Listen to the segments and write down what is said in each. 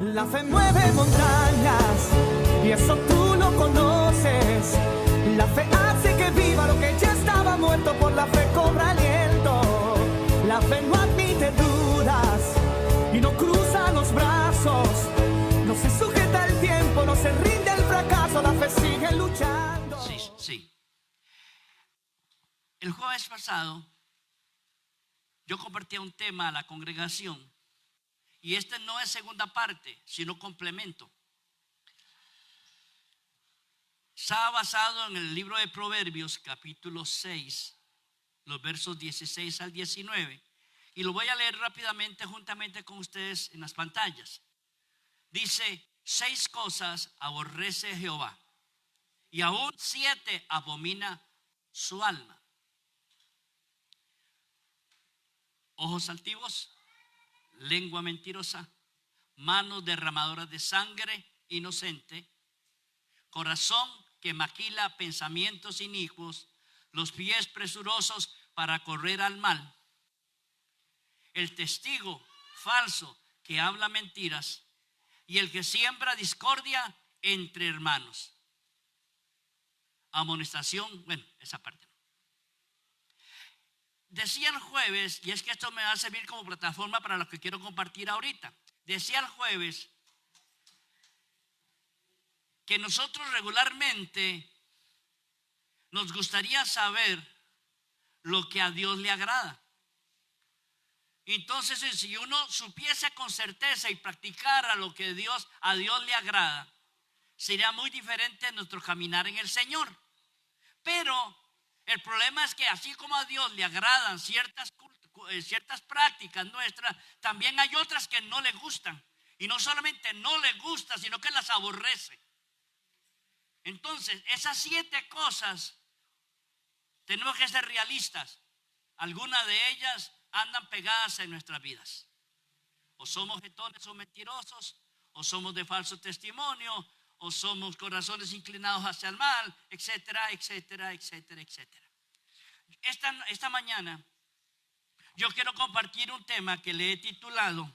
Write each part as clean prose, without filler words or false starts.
La fe mueve montañas y eso tú lo conoces. La fe hace que viva lo que ya estaba muerto, por la fe cobra aliento. La fe no admite dudas y no cruza los brazos. No se sujeta al tiempo, no se rinde al fracaso. La fe sigue luchando. Sí. El jueves pasado yo compartía un tema a la congregación. Y este no es segunda parte, sino complemento. Está basado en el libro de Proverbios, capítulo 6, los versos 16 al 19. Y lo voy a leer rápidamente juntamente con ustedes en las pantallas. Dice: 6 cosas aborrece Jehová, y aún 7 abomina su alma: ojos altivos, lengua mentirosa, manos derramadoras de sangre inocente, corazón que maquila pensamientos inicuos, los pies presurosos para correr al mal, el testigo falso que habla mentiras, y el que siembra discordia entre hermanos. Amonestación, bueno, esa parte no. Decía el jueves, y es que esto me va a servir como plataforma para lo que quiero compartir ahorita. Decía el jueves que nosotros regularmente nos gustaría saber lo que a Dios le agrada. Entonces, si uno supiese con certeza y practicara lo que a Dios le agrada, sería muy diferente nuestro caminar en el Señor. Pero el problema es que así como a Dios le agradan ciertas prácticas nuestras, también hay otras que no le gustan. Y no solamente no le gustan, sino que las aborrece. Entonces, esas 7 cosas tenemos que ser realistas. Algunas de ellas andan pegadas en nuestras vidas. O somos jetones o mentirosos, o somos de falso testimonio, o somos corazones inclinados hacia el mal, etcétera, etcétera, etcétera, etcétera. Esta mañana yo quiero compartir un tema que le he titulado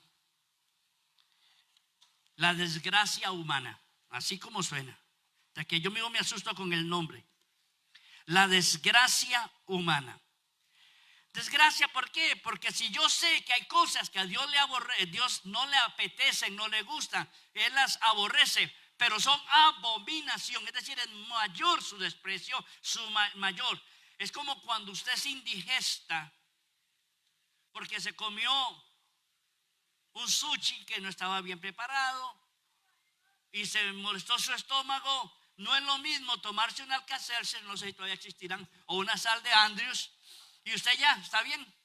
La desgracia humana, así como suena. De que yo mismo me asusto con el nombre. La desgracia humana. Desgracia, ¿por qué? Porque si yo sé que hay cosas que a Dios Dios no le apetecen, no le gustan, Él las aborrece, pero son abominación, es decir, es mayor su desprecio, mayor. Es como cuando usted es indigesta porque se comió un sushi que no estaba bien preparado y se molestó su estómago. No es lo mismo tomarse un Alka-Seltzer, no sé si todavía existirán, o una sal de Andrews, y usted ya está bien.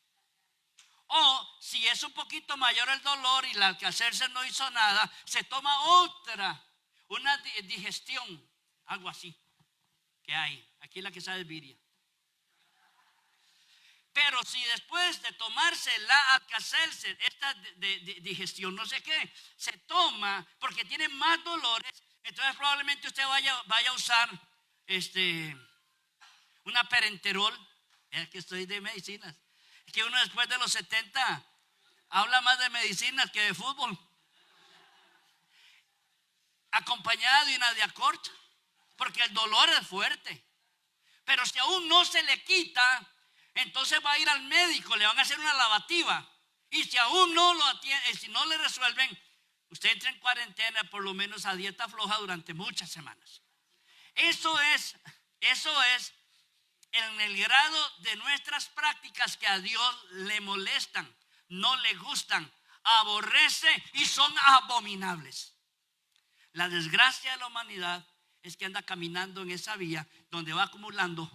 O si es un poquito mayor el dolor y la Alka-Seltzer no hizo nada, se toma otra, una digestión, algo así que hay. Aquí la que sabe es Viria. Pero si después de tomarse la Alka-Seltzer, esta de digestión, no sé qué, se toma porque tiene más dolores, entonces probablemente usted vaya a usar una Perenterol. Es que estoy de medicinas. Es que uno después de los 70 habla más de medicinas que de fútbol. Acompañada de una Diacort, porque el dolor es fuerte. Pero si aún no se le quita, entonces va a ir al médico, le van a hacer una lavativa. Y si aún no lo atienden, si no le resuelven, usted entra en cuarentena, por lo menos a dieta floja durante muchas semanas. Eso es en el grado de nuestras prácticas que a Dios le molestan, no le gustan, aborrece y son abominables. La desgracia de la humanidad es que anda caminando en esa vía donde va acumulando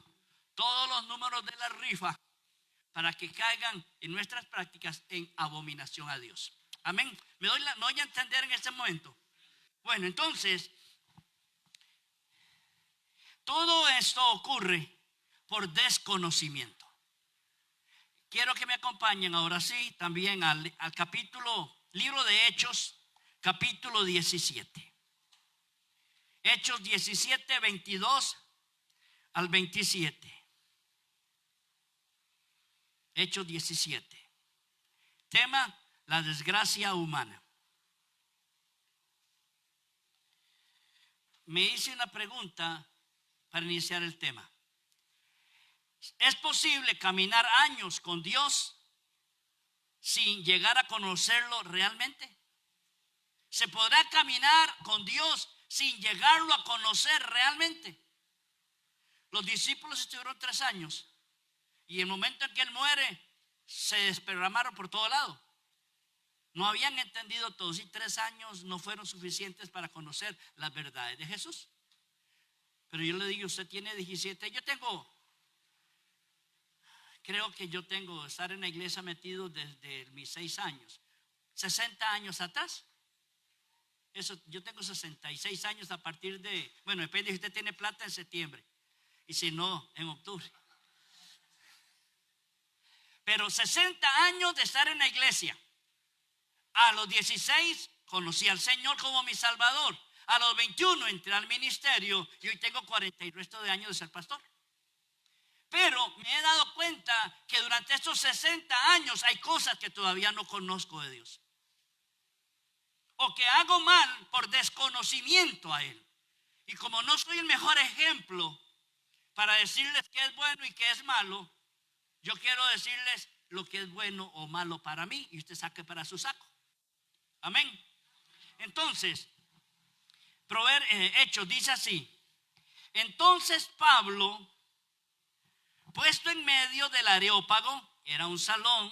todos los números de la rifa para que caigan en nuestras prácticas en abominación a Dios. Amén. ¿Me doy a entender en este momento? Bueno, entonces, todo esto ocurre por desconocimiento. Quiero que me acompañen ahora sí también al libro de Hechos, capítulo 17. Hechos 17, 22 al 27. Hechos 17. Tema: la desgracia humana. me hice una pregunta para iniciar el tema. ¿Es posible caminar años con Dios sin llegar a conocerlo realmente? ¿Se podrá caminar con Dios sin llegarlo a conocer realmente? Los discípulos estuvieron 3 años y el momento en que Él muere se desparramaron por todo lado. No habían entendido todos y 3 años no fueron suficientes para conocer las verdades de Jesús. Pero yo le digo, usted tiene 17, creo que yo tengo estar en la iglesia metido desde mis 6 años, 60 años atrás. Eso, yo tengo 66 años a partir de, bueno, depende si usted tiene plata en septiembre y si no, en octubre. Pero 60 años de estar en la iglesia. A los 16 conocí al Señor como mi Salvador. A los 21 entré al ministerio y hoy tengo 40 y resto de años de ser pastor. Pero me he dado cuenta que durante estos 60 años hay cosas que todavía no conozco de Dios. O que hago mal por desconocimiento a Él. Y como no soy el mejor ejemplo para decirles qué es bueno y qué es malo, yo quiero decirles lo que es bueno o malo para mí y usted saque para su saco. Amén. Entonces, Hechos dice así. Entonces Pablo, puesto en medio del Areópago, era un salón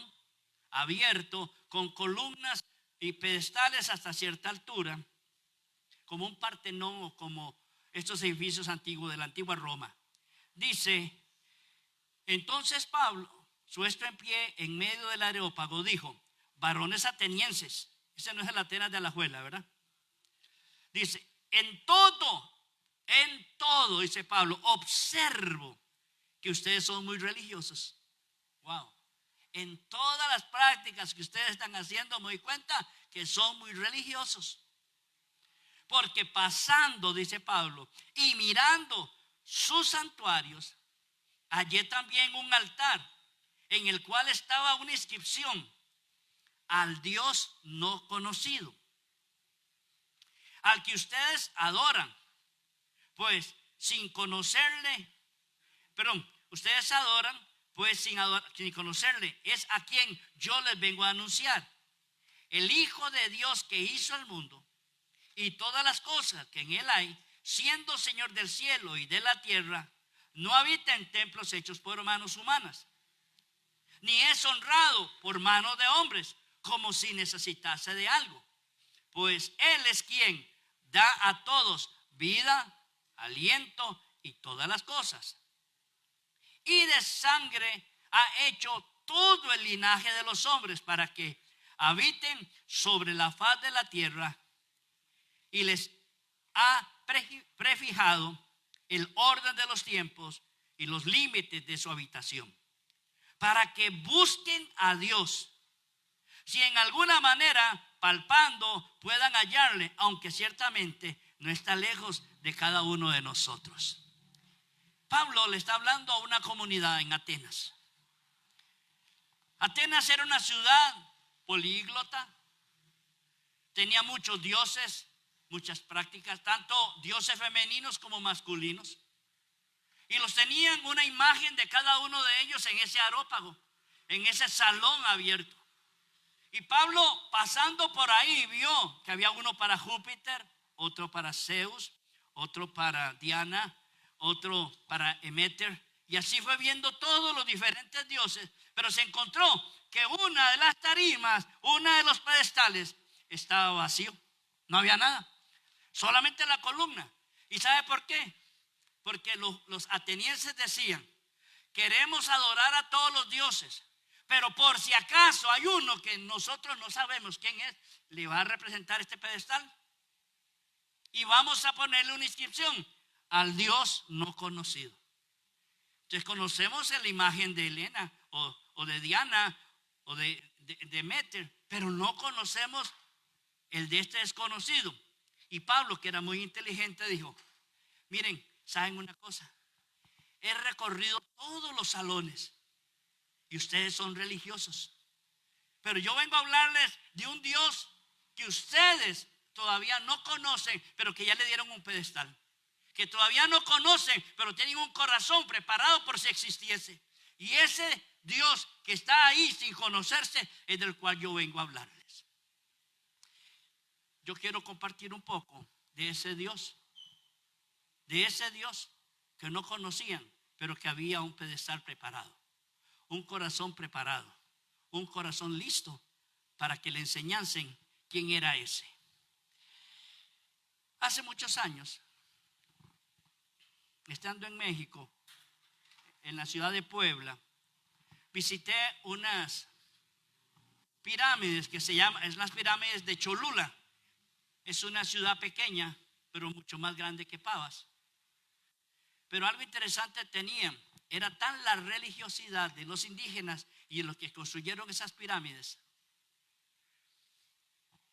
abierto con columnas y pedestales hasta cierta altura, como un Partenón o como estos edificios antiguos de la antigua Roma. Dice, entonces Pablo, puesto en pie en medio del Areópago, dijo, varones atenienses. Ese no es el Atenas de Alajuela, ¿verdad? Dice, en todo, dice Pablo, observo que ustedes son muy religiosos. Wow. En todas las prácticas que ustedes están haciendo me doy cuenta que son muy religiosos. Porque pasando, dice Pablo, y mirando sus santuarios, hallé también un altar en el cual estaba una inscripción: al Dios no conocido, al que ustedes adoran, pues sin conocerle, ustedes adoran, pues sin conocerle, es a quien yo les vengo a anunciar. El Hijo de Dios que hizo el mundo y todas las cosas que en él hay, siendo Señor del cielo y de la tierra, no habita en templos hechos por manos humanas, ni es honrado por manos de hombres, como si necesitase de algo, pues Él es quien da a todos vida, aliento y todas las cosas. Y de sangre ha hecho todo el linaje de los hombres para que habiten sobre la faz de la tierra, y les ha prefijado el orden de los tiempos y los límites de su habitación, para que busquen a Dios, si en alguna manera palpando puedan hallarle, aunque ciertamente no está lejos de cada uno de nosotros. Pablo le está hablando a una comunidad en Atenas. Atenas era una ciudad políglota, tenía muchos dioses, muchas prácticas, tanto dioses femeninos como masculinos, y los tenían una imagen de cada uno de ellos en ese areópago, en ese salón abierto. Y Pablo, pasando por ahí, vio que había uno para Júpiter, otro para Zeus, otro para Diana, otro para Eméter, y así fue viendo todos los diferentes dioses, pero se encontró que una de las tarimas, una de los pedestales, estaba vacío, no había nada, solamente la columna. ¿Y sabe por qué? Porque los atenienses decían, queremos adorar a todos los dioses, pero por si acaso hay uno que nosotros no sabemos quién es, le va a representar este pedestal y vamos a ponerle una inscripción: al Dios no conocido. Entonces conocemos la imagen de Helena o de Diana o de Demeter, pero no conocemos el de este desconocido. Y Pablo, que era muy inteligente, dijo, miren, ¿saben una cosa? He recorrido todos los salones y ustedes son religiosos, pero yo vengo a hablarles de un Dios que ustedes todavía no conocen, pero que ya le dieron un pedestal. que todavía no conocen, pero tienen un corazón preparado por si existiese. Y ese Dios que está ahí sin conocerse es del cual yo vengo a hablarles. Yo quiero compartir un poco de ese Dios que no conocían, pero que había un pedestal preparado, un corazón preparado, un corazón listo para que le enseñasen quién era ese. Hace muchos años, estando en México, en la ciudad de Puebla, visité unas pirámides que es las pirámides de Cholula. Es una ciudad pequeña, pero mucho más grande que Pavas. Pero algo interesante tenían, era tan la religiosidad de los indígenas y de los que construyeron esas pirámides.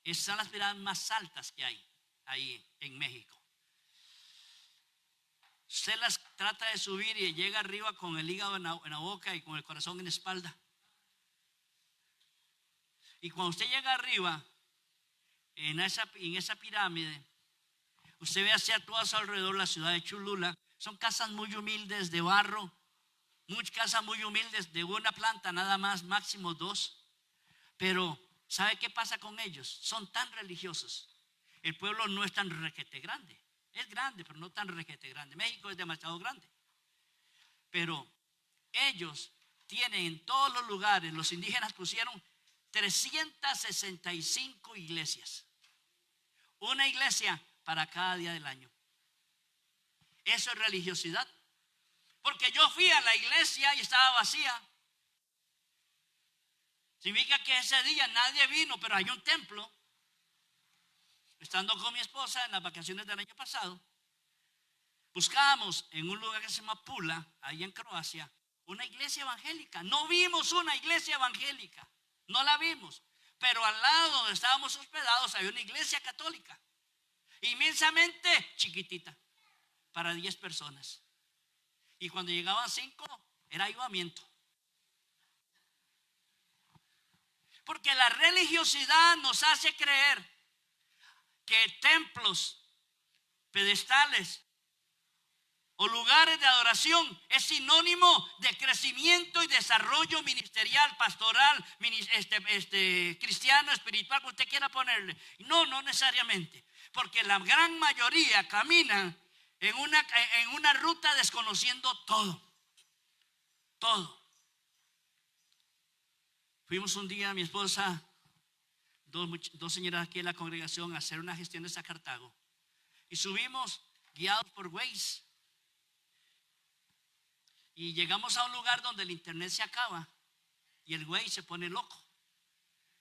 Esas son las pirámides más altas que hay ahí en México. Usted las trata de subir y llega arriba con el hígado en la boca y con el corazón en la espalda. Y cuando usted llega arriba, en esa pirámide, usted ve hacia todo a su alrededor la ciudad de Cholula. Son casas muy humildes de barro, muchas casas muy humildes de una planta nada más, máximo 2. Pero ¿sabe qué pasa con ellos? Son tan religiosos. El pueblo no es tan requete grande. Es grande, pero no tan requete grande. México es demasiado grande. Pero ellos tienen en todos los lugares, los indígenas pusieron 365 iglesias. Una iglesia para cada día del año. Eso es religiosidad. Porque yo fui a la iglesia y estaba vacía. Significa que ese día nadie vino, pero hay un templo. Estando con mi esposa en las vacaciones del año pasado, buscábamos en un lugar que se llama Pula, ahí en Croacia, una iglesia evangélica. No vimos una iglesia evangélica, no la vimos. Pero al lado donde estábamos hospedados había una iglesia católica, inmensamente chiquitita, para 10 personas. Y cuando llegaban 5, era avivamiento. Porque la religiosidad nos hace creer que templos, pedestales o lugares de adoración es sinónimo de crecimiento y desarrollo ministerial, pastoral, cristiano, espiritual, como usted quiera ponerle. No, no necesariamente, porque la gran mayoría caminan en una ruta desconociendo todo. Fuimos un día, mi esposa, dos señoras aquí en la congregación, a hacer una gestión a Cartago, y subimos guiados por Waze y llegamos a un lugar donde el internet se acaba y el Waze se pone loco.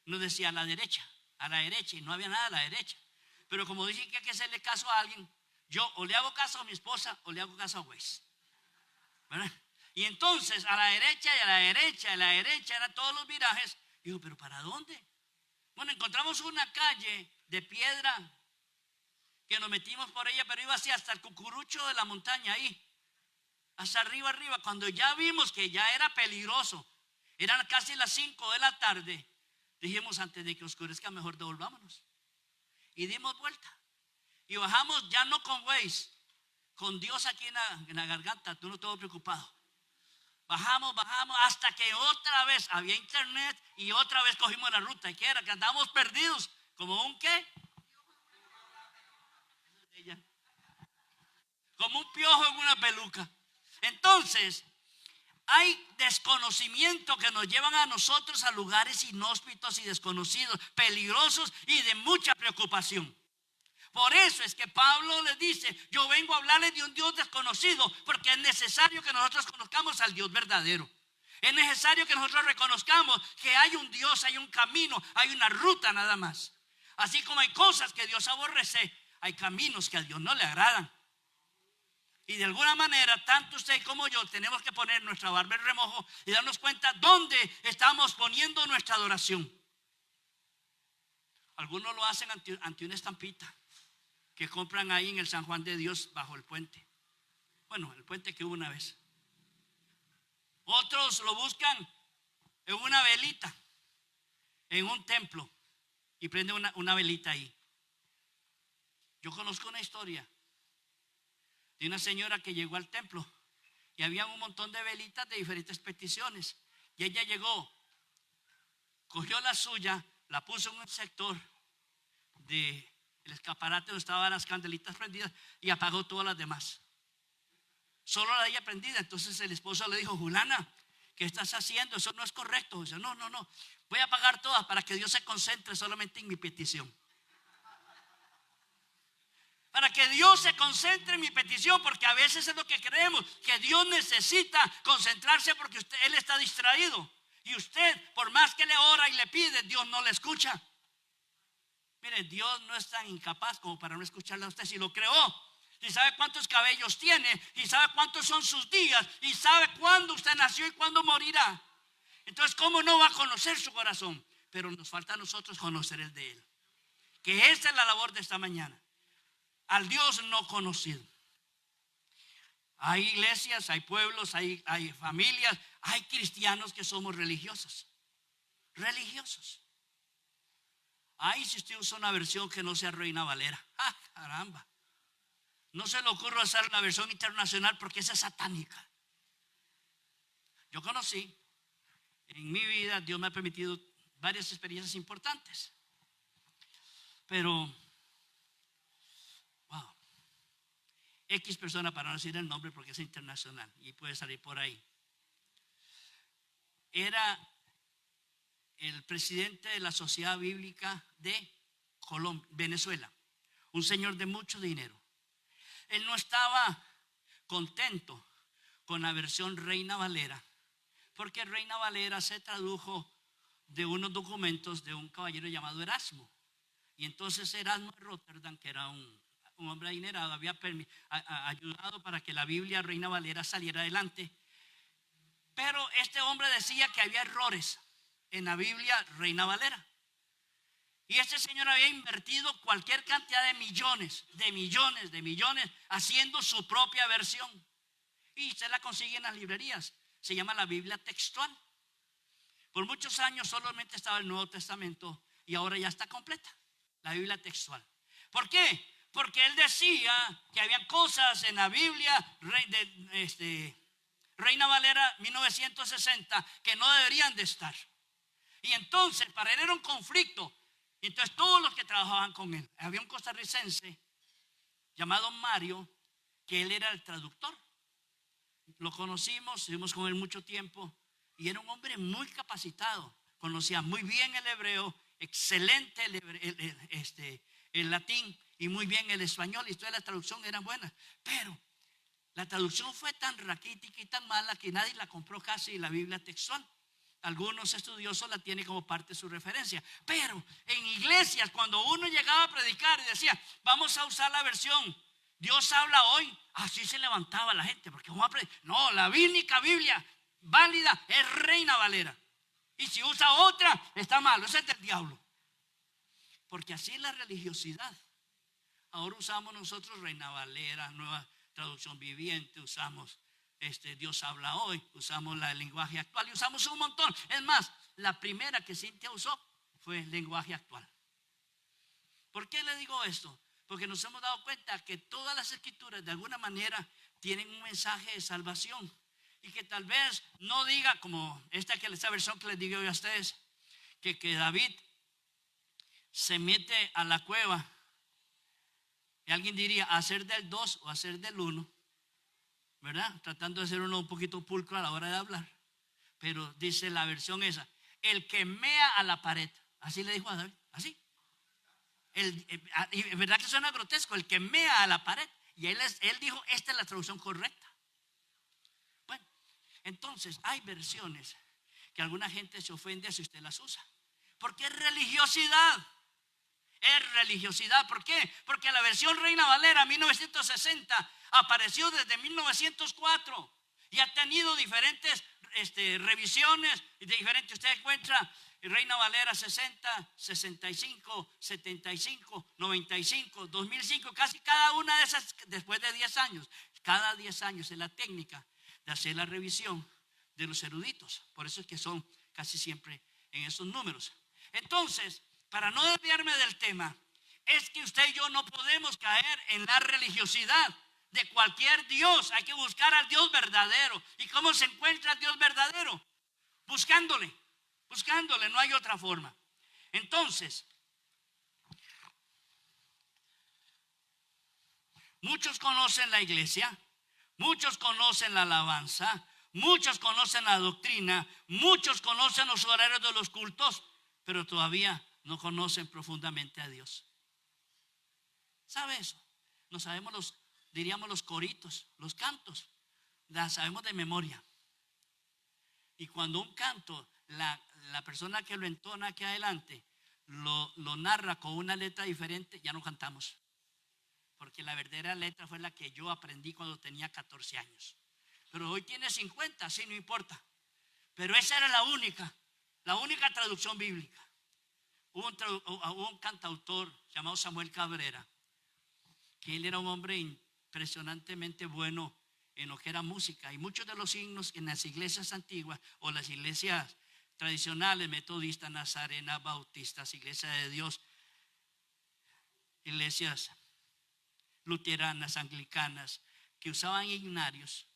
Nos decía a la derecha, y no había nada a la derecha. Pero como dije que hay que hacerle caso a alguien, yo o le hago caso a mi esposa o le hago caso a Waze, ¿verdad? Y entonces a la derecha eran todos los virajes. Digo, ¿pero para dónde? Bueno, encontramos una calle de piedra que nos metimos por ella, pero iba así hasta el cucurucho de la montaña ahí, hasta arriba. Cuando ya vimos que ya era peligroso, eran casi las 5 de la tarde, dijimos, antes de que oscurezca mejor devolvámonos. Y dimos vuelta y bajamos, ya no con Waze, con Dios aquí en la garganta, tú no todo preocupado. Bajamos hasta que otra vez había internet y otra vez cogimos la ruta. ¿Y qué era? Que andábamos perdidos. ¿Como un qué? Como un piojo en una peluca. Entonces, hay desconocimiento que nos llevan a nosotros a lugares inhóspitos y desconocidos, peligrosos y de mucha preocupación. Por eso es que Pablo les dice, yo vengo a hablarles de un Dios desconocido, porque es necesario que nosotros conozcamos al Dios verdadero. Es necesario que nosotros reconozcamos que hay un Dios, hay un camino, hay una ruta nada más. Así como hay cosas que Dios aborrece, hay caminos que a Dios no le agradan. Y de alguna manera, tanto usted como yo tenemos que poner nuestra barba en remojo y darnos cuenta dónde estamos poniendo nuestra adoración. Algunos lo hacen ante una estampita que compran ahí en el San Juan de Dios bajo el puente. Bueno, el puente que hubo una vez. Otros lo buscan en una velita, en un templo, y prenden una velita ahí. Yo conozco una historia de una señora que llegó al templo y había un montón de velitas de diferentes peticiones. Y ella llegó, cogió la suya, la puso en un sector del escaparate donde estaban las candelitas prendidas y apagó todas las demás. Solo la de ella prendida. Entonces el esposo le dijo: Julana, ¿qué estás haciendo? Eso no es correcto. Dice: no, voy a apagar todas para que Dios se concentre solamente en mi petición. Para que Dios se concentre en mi petición, porque a veces es lo que creemos, que Dios necesita concentrarse porque Él está distraído. Y usted, por más que le ora y le pide, Dios no le escucha. Mire, Dios no es tan incapaz como para no escucharle a usted. Si lo creó, y sabe cuántos cabellos tiene, y sabe cuántos son sus días, y sabe cuándo usted nació y cuándo morirá. Entonces, ¿cómo no va a conocer su corazón? Pero nos falta a nosotros conocer el de Él. Que esta es la labor de esta mañana. Al Dios no conocido. Hay iglesias, hay pueblos, hay familias, hay cristianos que somos religiosos. Religiosos. Ay, si usted usa una versión que no sea Reina Valera. ¡Ah, caramba! No se le ocurre usar una versión internacional porque esa es satánica. Yo conocí, en mi vida Dios me ha permitido varias experiencias importantes. Pero wow, X persona, para no decir el nombre porque es internacional y puede salir por ahí, era el presidente de la Sociedad Bíblica de Colombia, Venezuela, un señor de mucho dinero. Él no estaba contento con la versión Reina Valera, porque Reina Valera se tradujo de unos documentos de un caballero llamado Erasmo. Y entonces Erasmo de Rotterdam, que era un hombre adinerado, había ayudado para que la Biblia Reina Valera saliera adelante. Pero este hombre decía que había errores en la Biblia Reina Valera. Y este señor había invertido cualquier cantidad de millones haciendo su propia versión. Y se la consigue en las librerías. Se llama la Biblia textual. Por muchos años solamente estaba el Nuevo Testamento y ahora ya está completa la Biblia textual. ¿Por qué? Porque él decía que había cosas en la Biblia Reina Valera 1960 que no deberían de estar. Y entonces para él era un conflicto. Y entonces todos los que trabajaban con él, había un costarricense llamado Mario, que él era el traductor. Lo conocimos, estuvimos con él mucho tiempo y era un hombre muy capacitado. Conocía muy bien el hebreo, excelente el latín y muy bien el español, y toda la traducción era buena. Pero la traducción fue tan raquítica y tan mala que nadie la compró casi, la Biblia textual. Algunos estudiosos la tienen como parte de su referencia. Pero en iglesias, cuando uno llegaba a predicar y decía: vamos a usar la versión Dios habla hoy, así se levantaba la gente, porque vamos a predicar. No, la única Biblia válida es Reina Valera. Y si usa otra, está malo, ese es del diablo. Porque así es la religiosidad. Ahora usamos nosotros Reina Valera, Nueva Traducción Viviente, usamos Dios habla hoy, usamos el lenguaje actual y usamos un montón. Es más, la primera que Cintia usó fue el lenguaje actual. ¿Por qué le digo esto? Porque nos hemos dado cuenta que todas las escrituras de alguna manera tienen un mensaje de salvación. Y que tal vez no diga como esta versión que les digo yo a ustedes, que David se mete a la cueva. Y alguien diría hacer del 2 o hacer del 1. ¿Verdad? Tratando de ser uno un poquito pulcro a la hora de hablar. Pero dice la versión esa: el que mea a la pared. Así le dijo a David, así. ¿Verdad que suena grotesco? El que mea a la pared. Y él dijo: esta es la traducción correcta. Bueno, entonces hay versiones que alguna gente se ofende si usted las usa, porque es religiosidad. Es religiosidad. ¿Por qué? Porque la versión Reina Valera 1960 apareció desde 1904 y ha tenido diferentes revisiones de diferentes. Usted encuentra Reina Valera 60, 65, 75, 95, 2005, casi cada una de esas después de 10 años. Cada 10 años es la técnica de hacer la revisión de los eruditos. Por eso es que son casi siempre en esos números. Entonces, para no desviarme del tema, es que usted y yo no podemos caer en la religiosidad de cualquier Dios. Hay que buscar al Dios verdadero. ¿Y cómo se encuentra el Dios verdadero? Buscándole, no hay otra forma. Entonces, muchos conocen la iglesia, muchos conocen la alabanza, muchos conocen la doctrina, muchos conocen los horarios de los cultos, pero todavía no conocen profundamente a Dios. ¿Sabe eso? No sabemos diríamos los coritos, los cantos, las sabemos de memoria. Y cuando un canto, la persona que lo entona aquí adelante lo narra con una letra diferente, ya no cantamos. Porque la verdadera letra fue la que yo aprendí cuando tenía 14 años. Pero hoy tiene 50, sí, no importa. Pero esa era la única traducción bíblica. Hubo un cantautor llamado Samuel Cabrera, que él era un hombre impresionantemente bueno en lo que era música. Y muchos de los himnos en las iglesias antiguas o las iglesias tradicionales, metodistas, nazarenas, bautistas, iglesias de Dios, iglesias luteranas, anglicanas, que usaban himnarios,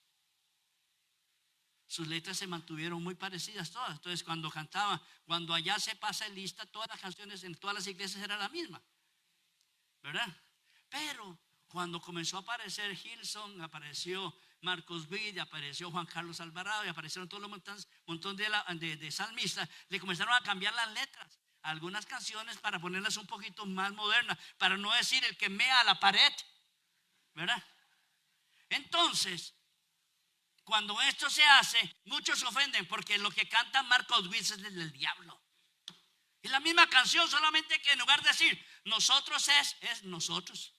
sus letras se mantuvieron muy parecidas todas. Entonces cuando cantaban, cuando allá se pasa en lista, todas las canciones en todas las iglesias era la misma, ¿verdad? Pero cuando comenzó a aparecer Gilson, apareció Marcos Witt, apareció Juan Carlos Alvarado y aparecieron todos los montón de salmistas, le comenzaron a cambiar las letras a algunas canciones para ponerlas un poquito más modernas, para no decir el que mea a la pared, ¿verdad? Entonces, cuando esto se hace, muchos se ofenden porque lo que canta Marcos Witt es del diablo. Es la misma canción, solamente que en lugar de decir nosotros es nosotros.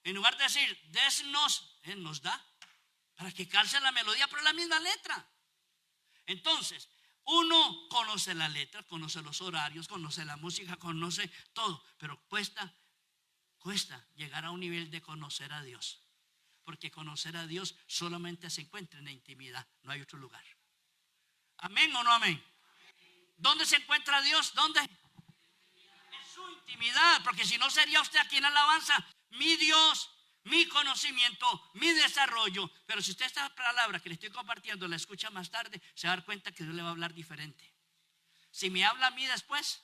En lugar de decir desnos, Él nos da, para que calce la melodía, pero es la misma letra. Entonces, uno conoce la letra, conoce los horarios, conoce la música, conoce todo, pero cuesta llegar a un nivel de conocer a Dios. Porque conocer a Dios solamente se encuentra en la intimidad, no hay otro lugar. ¿Amén o no amén? ¿Dónde se encuentra Dios? ¿Dónde? En su intimidad, porque si no sería usted aquí en alabanza, mi Dios, mi conocimiento, mi desarrollo. Pero si usted esta palabra que le estoy compartiendo la escucha más tarde, se va a dar cuenta que Dios le va a hablar diferente. Si me habla a mí después,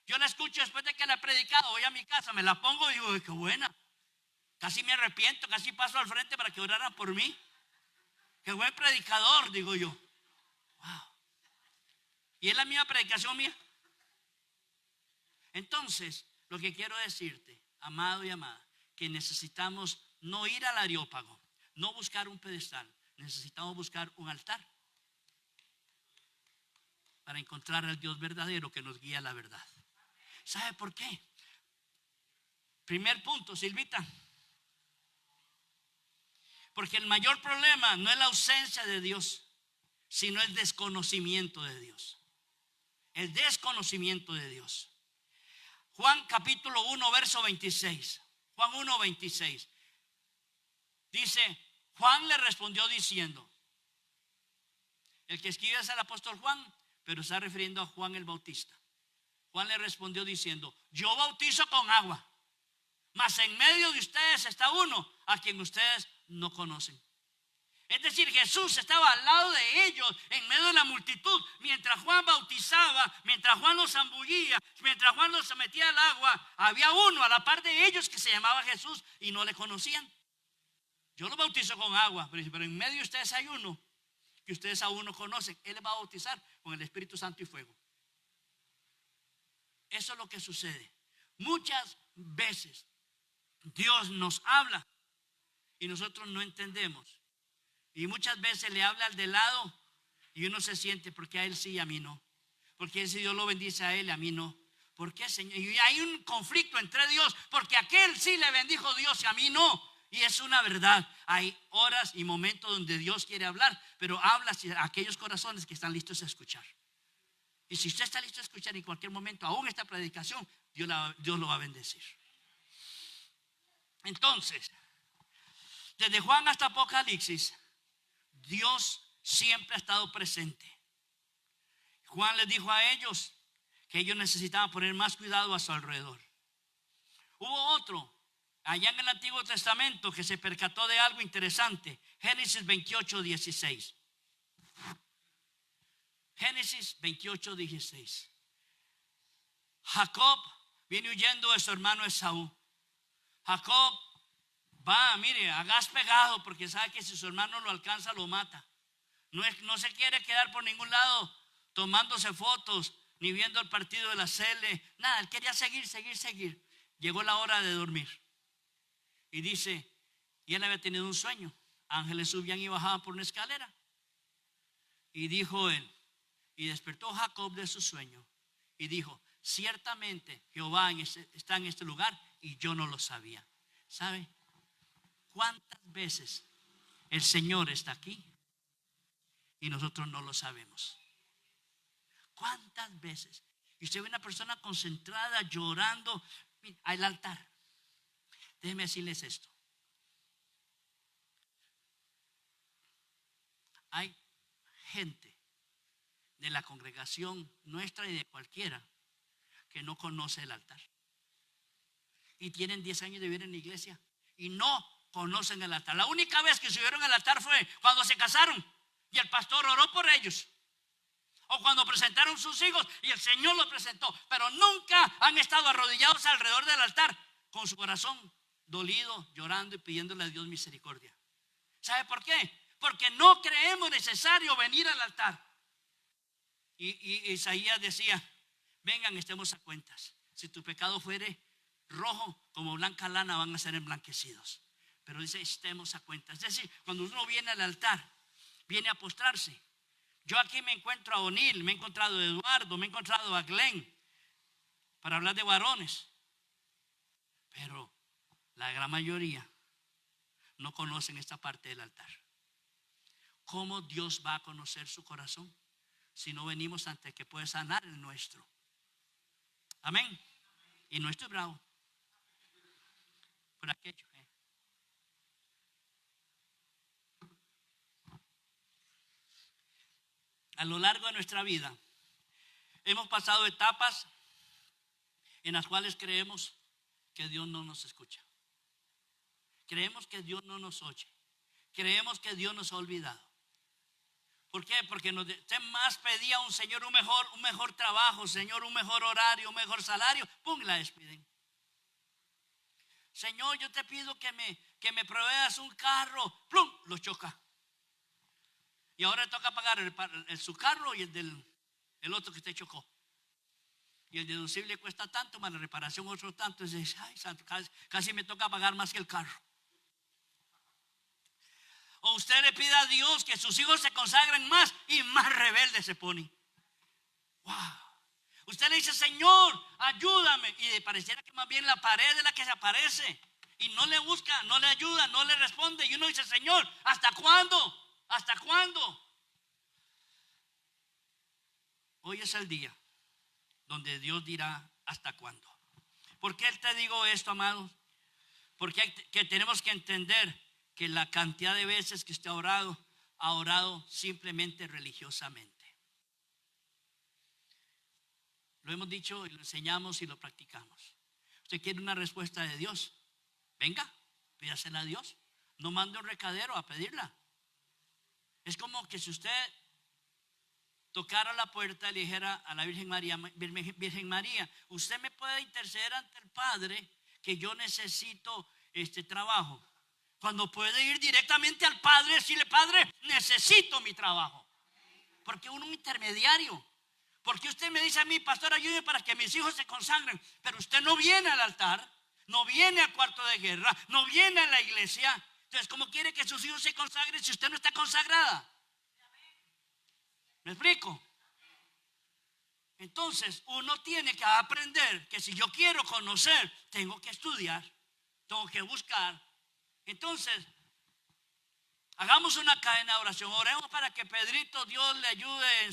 yo la escucho después de que la he predicado, voy a mi casa, me la pongo y digo, qué buena. Casi me arrepiento, casi paso al frente para que oraran por mí. Qué buen predicador, digo yo. Wow. Y es la misma predicación mía. Entonces, lo que quiero decirte, amado y amada, que necesitamos no ir al Areópago, no buscar un pedestal, necesitamos buscar un altar para encontrar al Dios verdadero que nos guía a la verdad. ¿Sabe por qué? Primer punto, Silvita. Porque el mayor problema no es la ausencia de Dios, sino el desconocimiento de Dios. El desconocimiento de Dios. Juan capítulo 1, verso 26. Juan 1, 26. Dice, Juan le respondió diciendo, el que escribe es el apóstol Juan, pero está refiriendo a Juan el Bautista. Juan le respondió diciendo, yo bautizo con agua, mas en medio de ustedes está uno a quien ustedes no conocen. Es decir, Jesús estaba al lado de ellos, en medio de la multitud, mientras Juan bautizaba, mientras Juan los zambullía, mientras Juan los metía al agua, había uno a la par de ellos que se llamaba Jesús y no le conocían. Yo los bautizo con agua, pero en medio de ustedes hay uno que ustedes aún no conocen. Él les va a bautizar con el Espíritu Santo y fuego. Eso es lo que sucede. Muchas veces Dios nos habla y nosotros no entendemos. Y muchas veces le habla al de lado y uno se siente, porque a él sí y a mí no. Porque si Dios lo bendice a él y a mí no. ¿Por qué, Señor? Y hay un conflicto entre Dios, porque a aquel sí le bendijo Dios y a mí no. Y es una verdad. Hay horas y momentos donde Dios quiere hablar, pero habla a aquellos corazones que están listos a escuchar. Y si usted está listo a escuchar en cualquier momento, aún esta predicación, Dios lo va a bendecir. Entonces, desde Juan hasta Apocalipsis, Dios siempre ha estado presente. Juan les dijo a ellos que ellos necesitaban poner más cuidado a su alrededor. Hubo otro allá en el Antiguo Testamento que se percató de algo interesante. Génesis 28:16. Génesis 28:16. Jacob viene huyendo de su hermano Esaú. Jacob va, mire, a gas pegado, porque sabe que si su hermano lo alcanza, lo mata. No se quiere quedar por ningún lado tomándose fotos, ni viendo el partido de la CL. Nada, él quería seguir. Llegó la hora de dormir. Y dice, y él había tenido un sueño. Ángeles subían y bajaban por una escalera. Y dijo él, y despertó Jacob de su sueño. Y dijo, ciertamente Jehová está en este lugar y yo no lo sabía. ¿Sabe cuántas veces el Señor está aquí y nosotros no lo sabemos? ¿Cuántas veces? Y usted ve una persona concentrada, llorando al altar. Déjenme decirles esto. Hay gente de la congregación nuestra y de cualquiera que no conoce el altar. Y tienen 10 años de vivir en la iglesia y no conocen el altar. La única vez que subieron al altar fue cuando se casaron y el pastor oró por ellos. O cuando presentaron sus hijos y el Señor los presentó. Pero nunca han estado arrodillados alrededor del altar con su corazón dolido, llorando y pidiéndole a Dios misericordia. ¿Sabe por qué? Porque no creemos necesario venir al altar. Y Isaías decía, vengan, estemos a cuentas. Si tu pecado fuere rojo como blanca lana, van a ser emblanquecidos. Pero dice, estemos a cuentas. Es decir, cuando uno viene al altar, viene a postrarse. Yo aquí me encuentro a O'Neill, me he encontrado a Eduardo, me he encontrado a Glenn, para hablar de varones. Pero la gran mayoría no conocen esta parte del altar. ¿Cómo Dios va a conocer su corazón si no venimos ante el que puede sanar el nuestro? Amén. Y no estoy bravo por aquello. A lo largo de nuestra vida hemos pasado etapas en las cuales creemos que Dios no nos escucha. Creemos que Dios no nos oye. Creemos que Dios nos ha olvidado. ¿Por qué? Porque usted más pedía a un Señor un mejor trabajo, Señor, un mejor horario, un mejor salario. ¡Pum! La despiden. Señor, yo te pido que me proveas un carro. ¡Plum! Lo choca. Y ahora le toca pagar su carro y el otro que te chocó. Y el deducible cuesta tanto, más la reparación otro tanto. Y dice, ay, santo, casi me toca pagar más que el carro. O usted le pide a Dios que sus hijos se consagren más y más rebeldes se ponen. Wow. Usted le dice, Señor, ayúdame. Y pareciera que más bien la pared es la que se aparece. Y no le busca, no le ayuda, no le responde. Y uno dice, Señor, ¿hasta cuándo? ¿Hasta cuándo? Hoy es el día donde Dios dirá hasta cuándo. ¿Por qué te digo esto, amados? Porque tenemos que entender que la cantidad de veces que usted ha orado simplemente religiosamente. Lo hemos dicho y lo enseñamos y lo practicamos. Usted quiere una respuesta de Dios, venga, pídasela a Dios. No mande un recadero a pedirla. Es como que si usted tocara la puerta y le dijera a la Virgen María, usted me puede interceder ante el Padre que yo necesito este trabajo. Cuando puede ir directamente al Padre y decirle, Padre, necesito mi trabajo. Porque uno es un intermediario. Porque usted me dice a mí, pastor, ayúdeme para que mis hijos se consagren. Pero usted no viene al altar, no viene al cuarto de guerra, no viene a la iglesia. Entonces, ¿cómo quiere que sus hijos se consagren si usted no está consagrada? ¿Me explico? Entonces, uno tiene que aprender que si yo quiero conocer, tengo que estudiar, tengo que buscar. Entonces, hagamos una cadena de oración. Oremos para que Pedrito, Dios le ayude en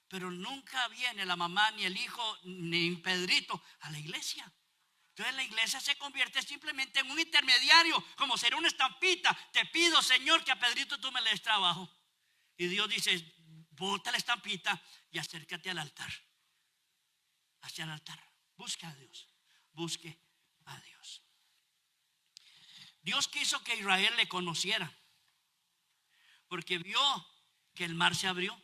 Pero nunca viene la mamá, ni el hijo, ni Pedrito a la iglesia. Entonces la iglesia se convierte simplemente en un intermediario, como ser una estampita. Te pido, Señor, que a Pedrito tú me le des trabajo. Y Dios dice, bota la estampita y acércate al altar. Hacia el altar. Busque a Dios. Busque a Dios. Dios quiso que Israel le conociera, porque vio que el mar se abrió.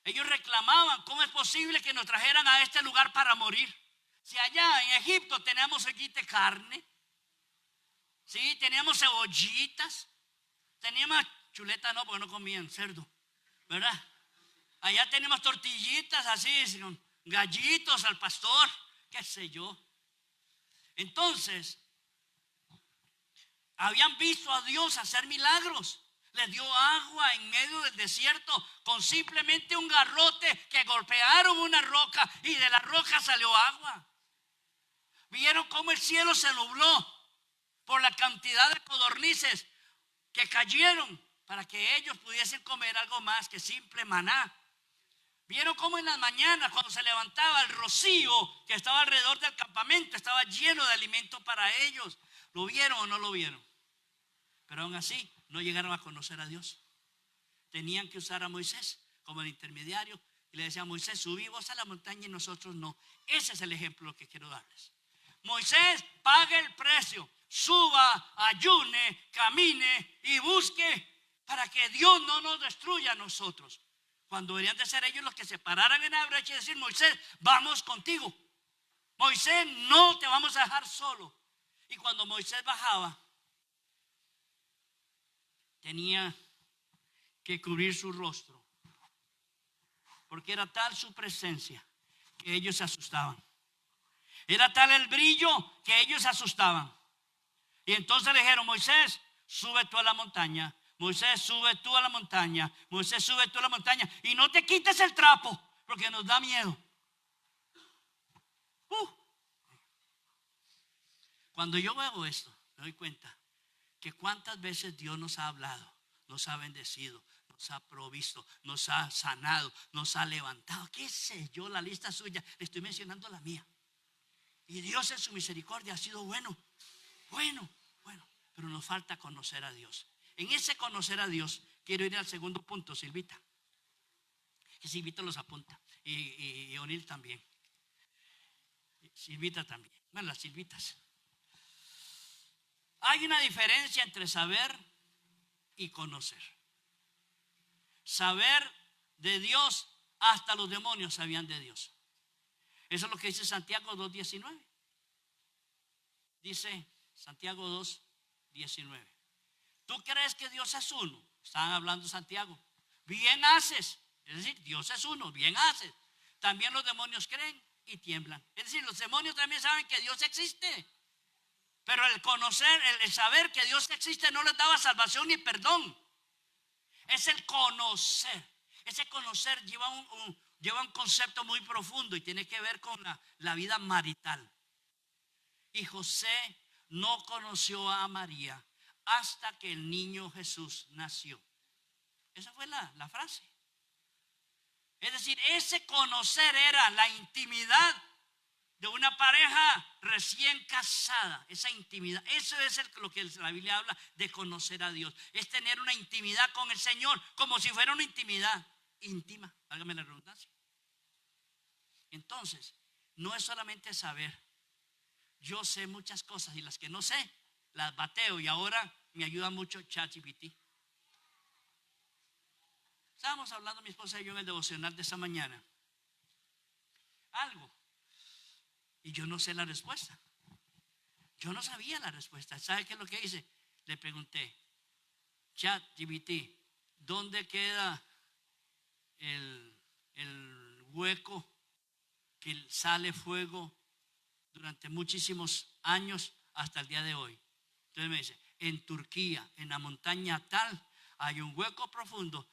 Ellos reclamaban: ¿cómo es posible que nos trajeran a este lugar para morir? Si allá en Egipto teníamos aquí carne, ¿sí? Teníamos cebollitas, teníamos chuletas, no, porque no comían cerdo, ¿verdad? Allá tenemos tortillitas así, con gallitos al pastor, qué sé yo. Entonces, habían visto a Dios hacer milagros. Les dio agua en medio del desierto con simplemente un garrote que golpearon una roca y de la roca salió agua. Vieron cómo el cielo se nubló por la cantidad de codornices que cayeron para que ellos pudiesen comer algo más que simple maná. Vieron cómo en las mañanas, cuando se levantaba, el rocío que estaba alrededor del campamento estaba lleno de alimento para ellos. ¿Lo vieron o no lo vieron? Pero aún así no llegaron a conocer a Dios. Tenían que usar a Moisés como el intermediario y le decían: Moisés, subí vos a la montaña y nosotros no. Ese es el ejemplo que quiero darles. Moisés, pague el precio, suba, ayune, camine y busque para que Dios no nos destruya a nosotros. Cuando deberían de ser ellos los que se pararan en la brecha y decir: Moisés, vamos contigo. Moisés, no te vamos a dejar solo. Y cuando Moisés bajaba, tenía que cubrir su rostro, porque era tal su presencia que ellos se asustaban. Era tal el brillo que ellos se asustaban. Y entonces le dijeron: Moisés, sube tú a la montaña. Moisés, sube tú a la montaña. Moisés, sube tú a la montaña. Y no te quites el trapo, porque nos da miedo. Cuando yo veo esto, me doy cuenta que cuántas veces Dios nos ha hablado, nos ha bendecido, nos ha provisto, nos ha sanado, nos ha levantado. ¿Qué sé yo? La lista suya, le estoy mencionando la mía. Y Dios en su misericordia ha sido bueno. Pero nos falta conocer a Dios. En ese conocer a Dios, quiero ir al segundo punto, Silvita. Que Silvita los apunta. Y O'Neill también. Silvita también. Bueno, las Silvitas. Hay una diferencia entre saber y conocer. Saber de Dios, hasta los demonios sabían de Dios. Eso es lo que dice Santiago 2:19. Dice Santiago 2:19. ¿Tú crees que Dios es uno? Estaban hablando Santiago. Bien haces. Es decir, Dios es uno, bien haces. También los demonios creen y tiemblan. Es decir, los demonios también saben que Dios existe. Pero el conocer, el saber que Dios existe no les daba salvación ni perdón. Es el conocer. Ese conocer lleva un concepto muy profundo y tiene que ver con la vida marital. Y José no conoció a María hasta que el niño Jesús nació. Esa fue la frase. Es decir, ese conocer era la intimidad de una pareja recién casada. Esa intimidad, eso es lo que la Biblia habla de conocer a Dios. Es tener una intimidad con el Señor, como si fuera una intimidad íntima, válgame la redundancia. Entonces, no es solamente saber. Yo sé muchas cosas y las que no sé, las bateo, y ahora me ayuda mucho ChatGPT. Estábamos hablando mi esposa y yo en el devocional de esta mañana. Algo. Y yo no sé la respuesta. Yo no sabía la respuesta. ¿Sabe qué es lo que hice? Le pregunté: ChatGPT, ¿dónde queda el hueco que sale fuego durante muchísimos años hasta el día de hoy? Entonces me dice: en Turquía, en la montaña tal, hay un hueco profundo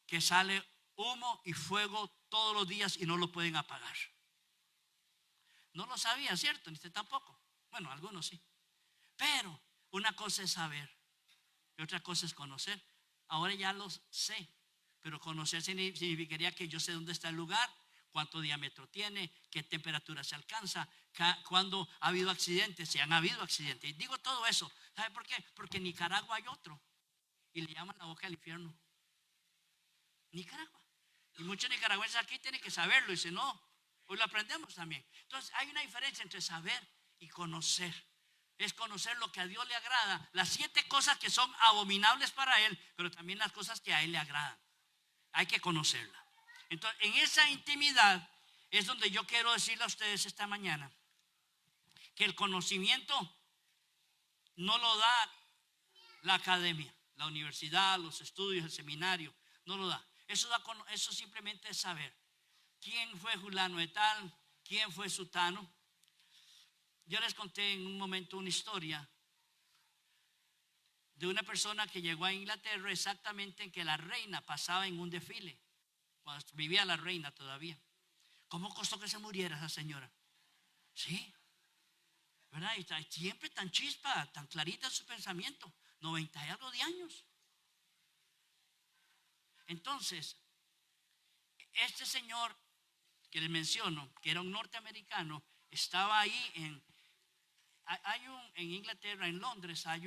que sale humo y fuego todos los días y no lo pueden apagar. No lo sabía, ¿cierto? Ni usted tampoco. Bueno, algunos sí. Pero una cosa es saber y otra cosa es conocer. Ahora ya lo sé, pero conocer significaría que yo sé dónde está el lugar, cuánto diámetro tiene, qué temperatura se alcanza, cuándo ha habido accidentes, si han habido accidentes. Y digo todo eso. ¿Sabe por qué? Porque en Nicaragua hay otro y le llaman la boca del infierno. Nicaragua. Y muchos nicaragüenses aquí tienen que saberlo, y si no, hoy lo aprendemos también. Entonces hay una diferencia entre saber y conocer. es conocer lo que a Dios le agrada, las 7 cosas que son abominables para Él, pero también las cosas que a Él le agradan. Hay que conocerla. Entonces, en esa intimidad es donde yo quiero decirle a ustedes esta mañana que el conocimiento no lo da la academia, la universidad, los estudios, el seminario, no lo da. Eso simplemente es saber quién fue fulano de tal, quién fue sutano. Yo les conté en un momento una historia de una persona que llegó a Inglaterra exactamente en que la reina pasaba en un desfile, cuando vivía la reina todavía. ¿Cómo costó que se muriera esa señora? Sí, ¿verdad? Y está siempre tan chispa, tan clarita en su pensamiento, 90 y algo de años. Entonces, este señor que les menciono, que era un norteamericano, estaba ahí en Inglaterra, en Londres, hay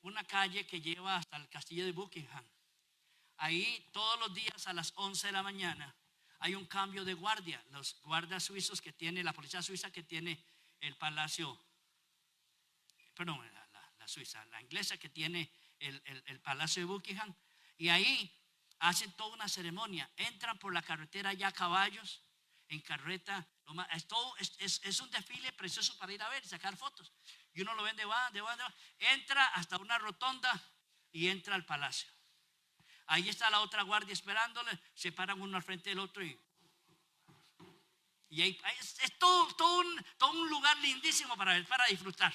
una calle que lleva hasta el castillo de Buckingham. Ahí todos los días a las 11 de la mañana hay un cambio de guardia. Los guardias suizos que tiene, la policía suiza que tiene el palacio, perdón, la suiza, la inglesa que tiene el palacio de Buckingham. Y ahí hacen toda una ceremonia. Entran por la carretera ya a caballos, en carreta. Es un desfile precioso para ir a ver y sacar fotos. Y uno lo ven de va. Entra hasta una rotonda y entra al palacio. Ahí está la otra guardia esperándole. Se paran uno al frente del otro y ahí es todo un lugar lindísimo para ver, para disfrutar.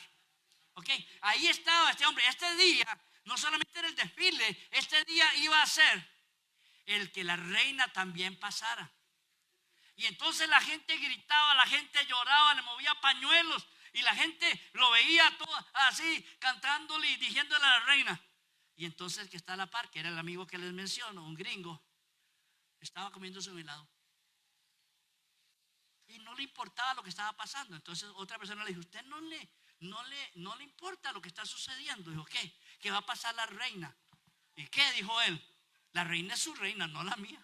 Okay. Ahí estaba este hombre. Este día no solamente era el desfile, este día iba a ser el que la reina también pasara. Y entonces la gente gritaba, la gente lloraba, le movía pañuelos y la gente lo veía todo así, cantándole y diciéndole a la reina. Y entonces el que está a la par, que era el amigo que les menciono, un gringo, estaba comiéndose un helado. Y no le importaba lo que estaba pasando. Entonces otra persona le dijo, ¿usted no le importa lo que está sucediendo? Dijo, ¿qué? ¿Qué va a pasar la reina? ¿Y qué? Dijo él, la reina es su reina, no la mía.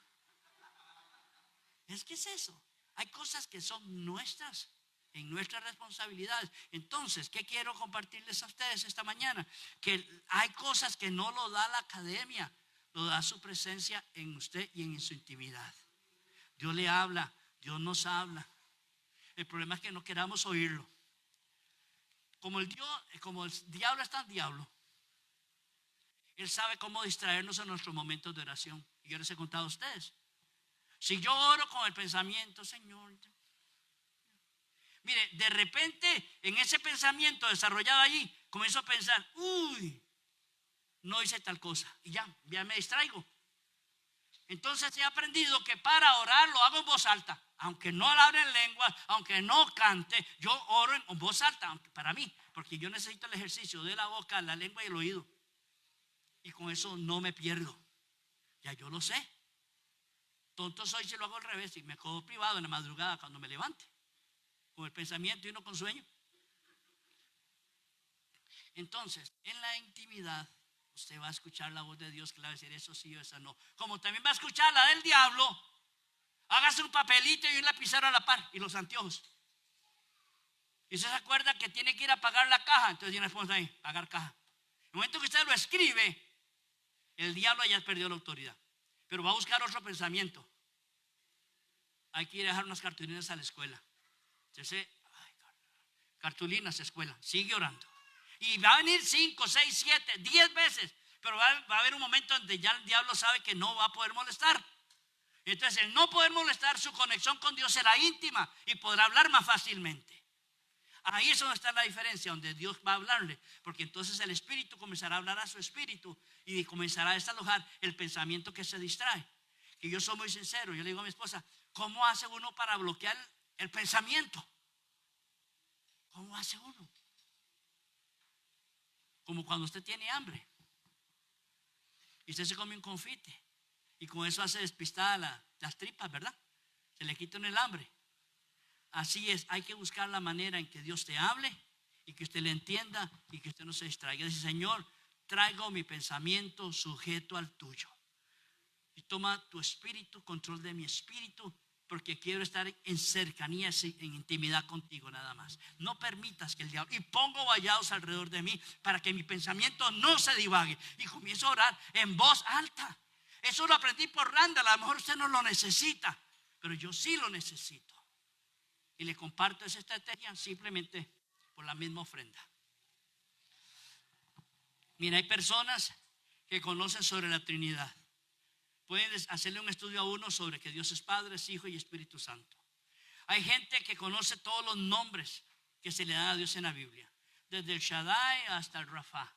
Es que es eso. Hay cosas que son nuestras, en nuestras responsabilidades. Entonces, ¿qué quiero compartirles a ustedes esta mañana? Que hay cosas que no lo da la academia, lo da su presencia en usted y en su intimidad. Dios le habla, Dios nos habla. El problema es que no queramos oírlo. Como el diablo es tan diablo, él sabe cómo distraernos en nuestros momentos de oración. Y yo les he contado a ustedes. Si yo oro con el pensamiento, Señor, mire, de repente en ese pensamiento desarrollado allí, comienzo a pensar, no hice tal cosa. Y ya me distraigo. Entonces he aprendido que para orar lo hago en voz alta. Aunque no hable en lenguas, aunque no cante, yo oro en voz alta, aunque para mí, porque yo necesito el ejercicio de la boca, la lengua y el oído. Y con eso no me pierdo. Ya yo lo sé. Tonto soy si lo hago al revés y me quedo privado en la madrugada cuando me levante, con el pensamiento y no con sueño. Entonces, en la intimidad, usted va a escuchar la voz de Dios que le va a decir eso sí o eso no. Como también va a escuchar la del diablo. Hágase un papelito y un lapicero a la par y los anteojos. Y usted se acuerda que tiene que ir a pagar la caja. Entonces tiene que poner ahí, pagar caja. En el momento que usted lo escribe, el diablo ya perdió la autoridad. Pero va a buscar otro pensamiento. Hay que ir a dejar unas cartulinas a la escuela. Entonces, cartulinas a escuela. Sigue orando. Y va a venir 5, 6, 7, 10 veces. Pero va a haber un momento donde ya el diablo sabe que no va a poder molestar. Entonces, el no poder molestar, su conexión con Dios será íntima y podrá hablar más fácilmente. Ahí es donde está la diferencia, donde Dios va a hablarle. Porque entonces el espíritu comenzará a hablar a su espíritu y comenzará a desalojar el pensamiento que se distrae. Y yo soy muy sincero, yo le digo a mi esposa, ¿cómo hace uno para bloquear el pensamiento? ¿Cómo hace uno? Como cuando usted tiene hambre y usted se come un confite y con eso hace despistada las tripas, ¿verdad? Se le quita el hambre. Así es, hay que buscar la manera en que Dios te hable y que usted le entienda y que usted no se distraiga. Dice, Señor, traigo mi pensamiento sujeto al tuyo. Y toma tu espíritu, control de mi espíritu, porque quiero estar en cercanía, en intimidad contigo nada más. No permitas que el diablo, y pongo vallados alrededor de mí para que mi pensamiento no se divague, y comienzo a orar en voz alta. Eso lo aprendí por Randall. A lo mejor usted no lo necesita, pero yo sí lo necesito, y le comparto esa estrategia simplemente por la misma ofrenda. Mira, hay personas que conocen sobre la Trinidad. Pueden hacerle un estudio a uno sobre que Dios es Padre, es Hijo y Espíritu Santo. Hay gente que conoce todos los nombres que se le dan a Dios en la Biblia, desde el Shaddai hasta el Rafa.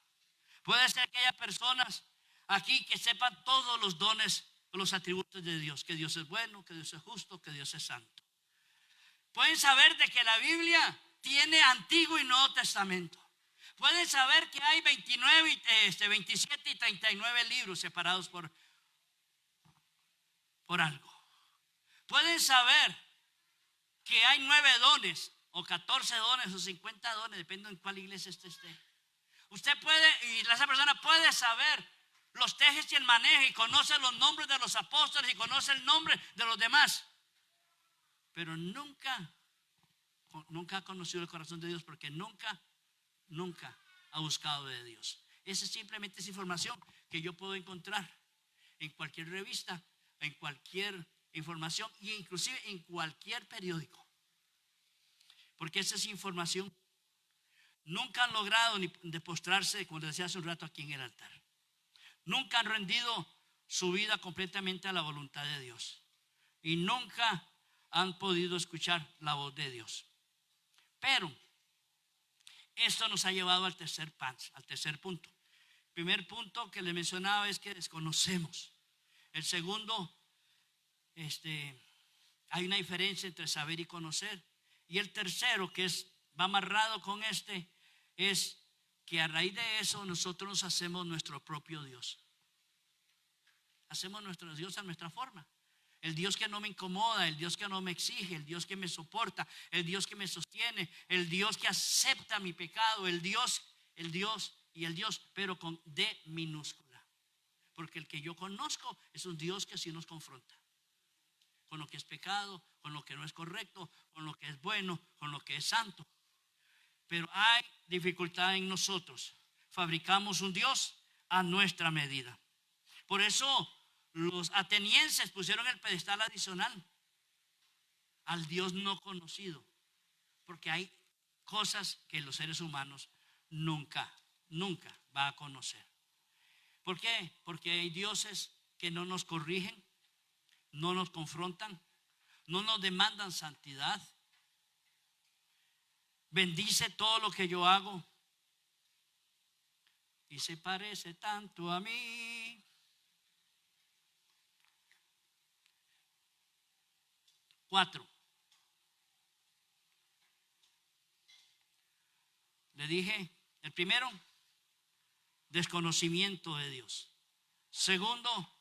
Puede ser que haya personas aquí que sepan todos los dones, los atributos de Dios, que Dios es bueno, que Dios es justo, que Dios es santo. Pueden saber de que la Biblia tiene Antiguo y Nuevo Testamento. Pueden saber que hay 27 y 39 libros separados por algo. Pueden saber que hay 9 dones, o 14 dones, o 50 dones, depende en cuál iglesia esté. Usted puede, y esa persona puede saber los tejes y el maneje, y conoce los nombres de los apóstoles, y conoce el nombre de los demás, pero nunca ha conocido el corazón de Dios, porque nunca ha buscado de Dios. Esa simplemente es información que yo puedo encontrar en cualquier revista, en cualquier información, e inclusive en cualquier periódico, porque esa es información. Nunca han logrado ni de postrarse, como les decía hace un rato, aquí en el altar. Nunca han rendido su vida completamente a la voluntad de Dios, y nunca han podido escuchar la voz de Dios. Pero esto nos ha llevado al tercer punto. El primer punto que le mencionaba es que desconocemos. El segundo, hay una diferencia entre saber y conocer. Y el tercero, que va amarrado con es que a raíz de eso nosotros nos hacemos nuestro propio Dios. Hacemos nuestro Dios a nuestra forma. El Dios que no me incomoda, el Dios que no me exige, el Dios que me soporta, el Dios que me sostiene, el Dios que acepta mi pecado, el Dios, pero con D minúscula. Porque el que yo conozco es un Dios que sí nos confronta con lo que es pecado, con lo que no es correcto, con lo que es bueno, con lo que es santo. Pero hay dificultad en nosotros. Fabricamos un Dios a nuestra medida. Por eso los atenienses pusieron el pedestal adicional al Dios no conocido, porque hay cosas que los seres humanos nunca va a conocer. ¿Por qué? Porque hay dioses que no nos corrigen, no nos confrontan, no nos demandan santidad. Bendice todo lo que yo hago y se parece tanto a mí. Cuatro. Le dije, el primero, desconocimiento de Dios. Segundo,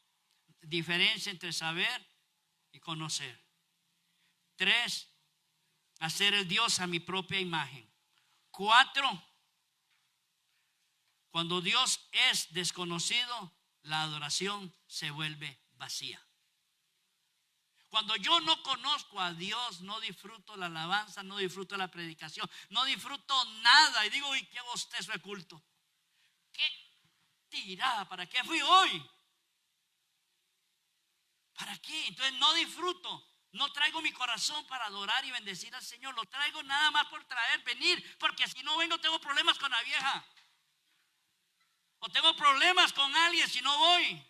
diferencia entre saber y conocer. 3, hacer el Dios a mi propia imagen. 4, cuando Dios es desconocido, la adoración se vuelve vacía. Cuando yo no conozco a Dios, no disfruto la alabanza, no disfruto la predicación, no disfruto nada. Y digo, uy, qué bostezo de culto. Qué tirada, ¿para qué fui hoy? ¿Para qué? Entonces no disfruto. No traigo mi corazón para adorar y bendecir al Señor. Lo traigo nada más por venir. Porque si no vengo tengo problemas con la vieja. O tengo problemas con alguien si no voy.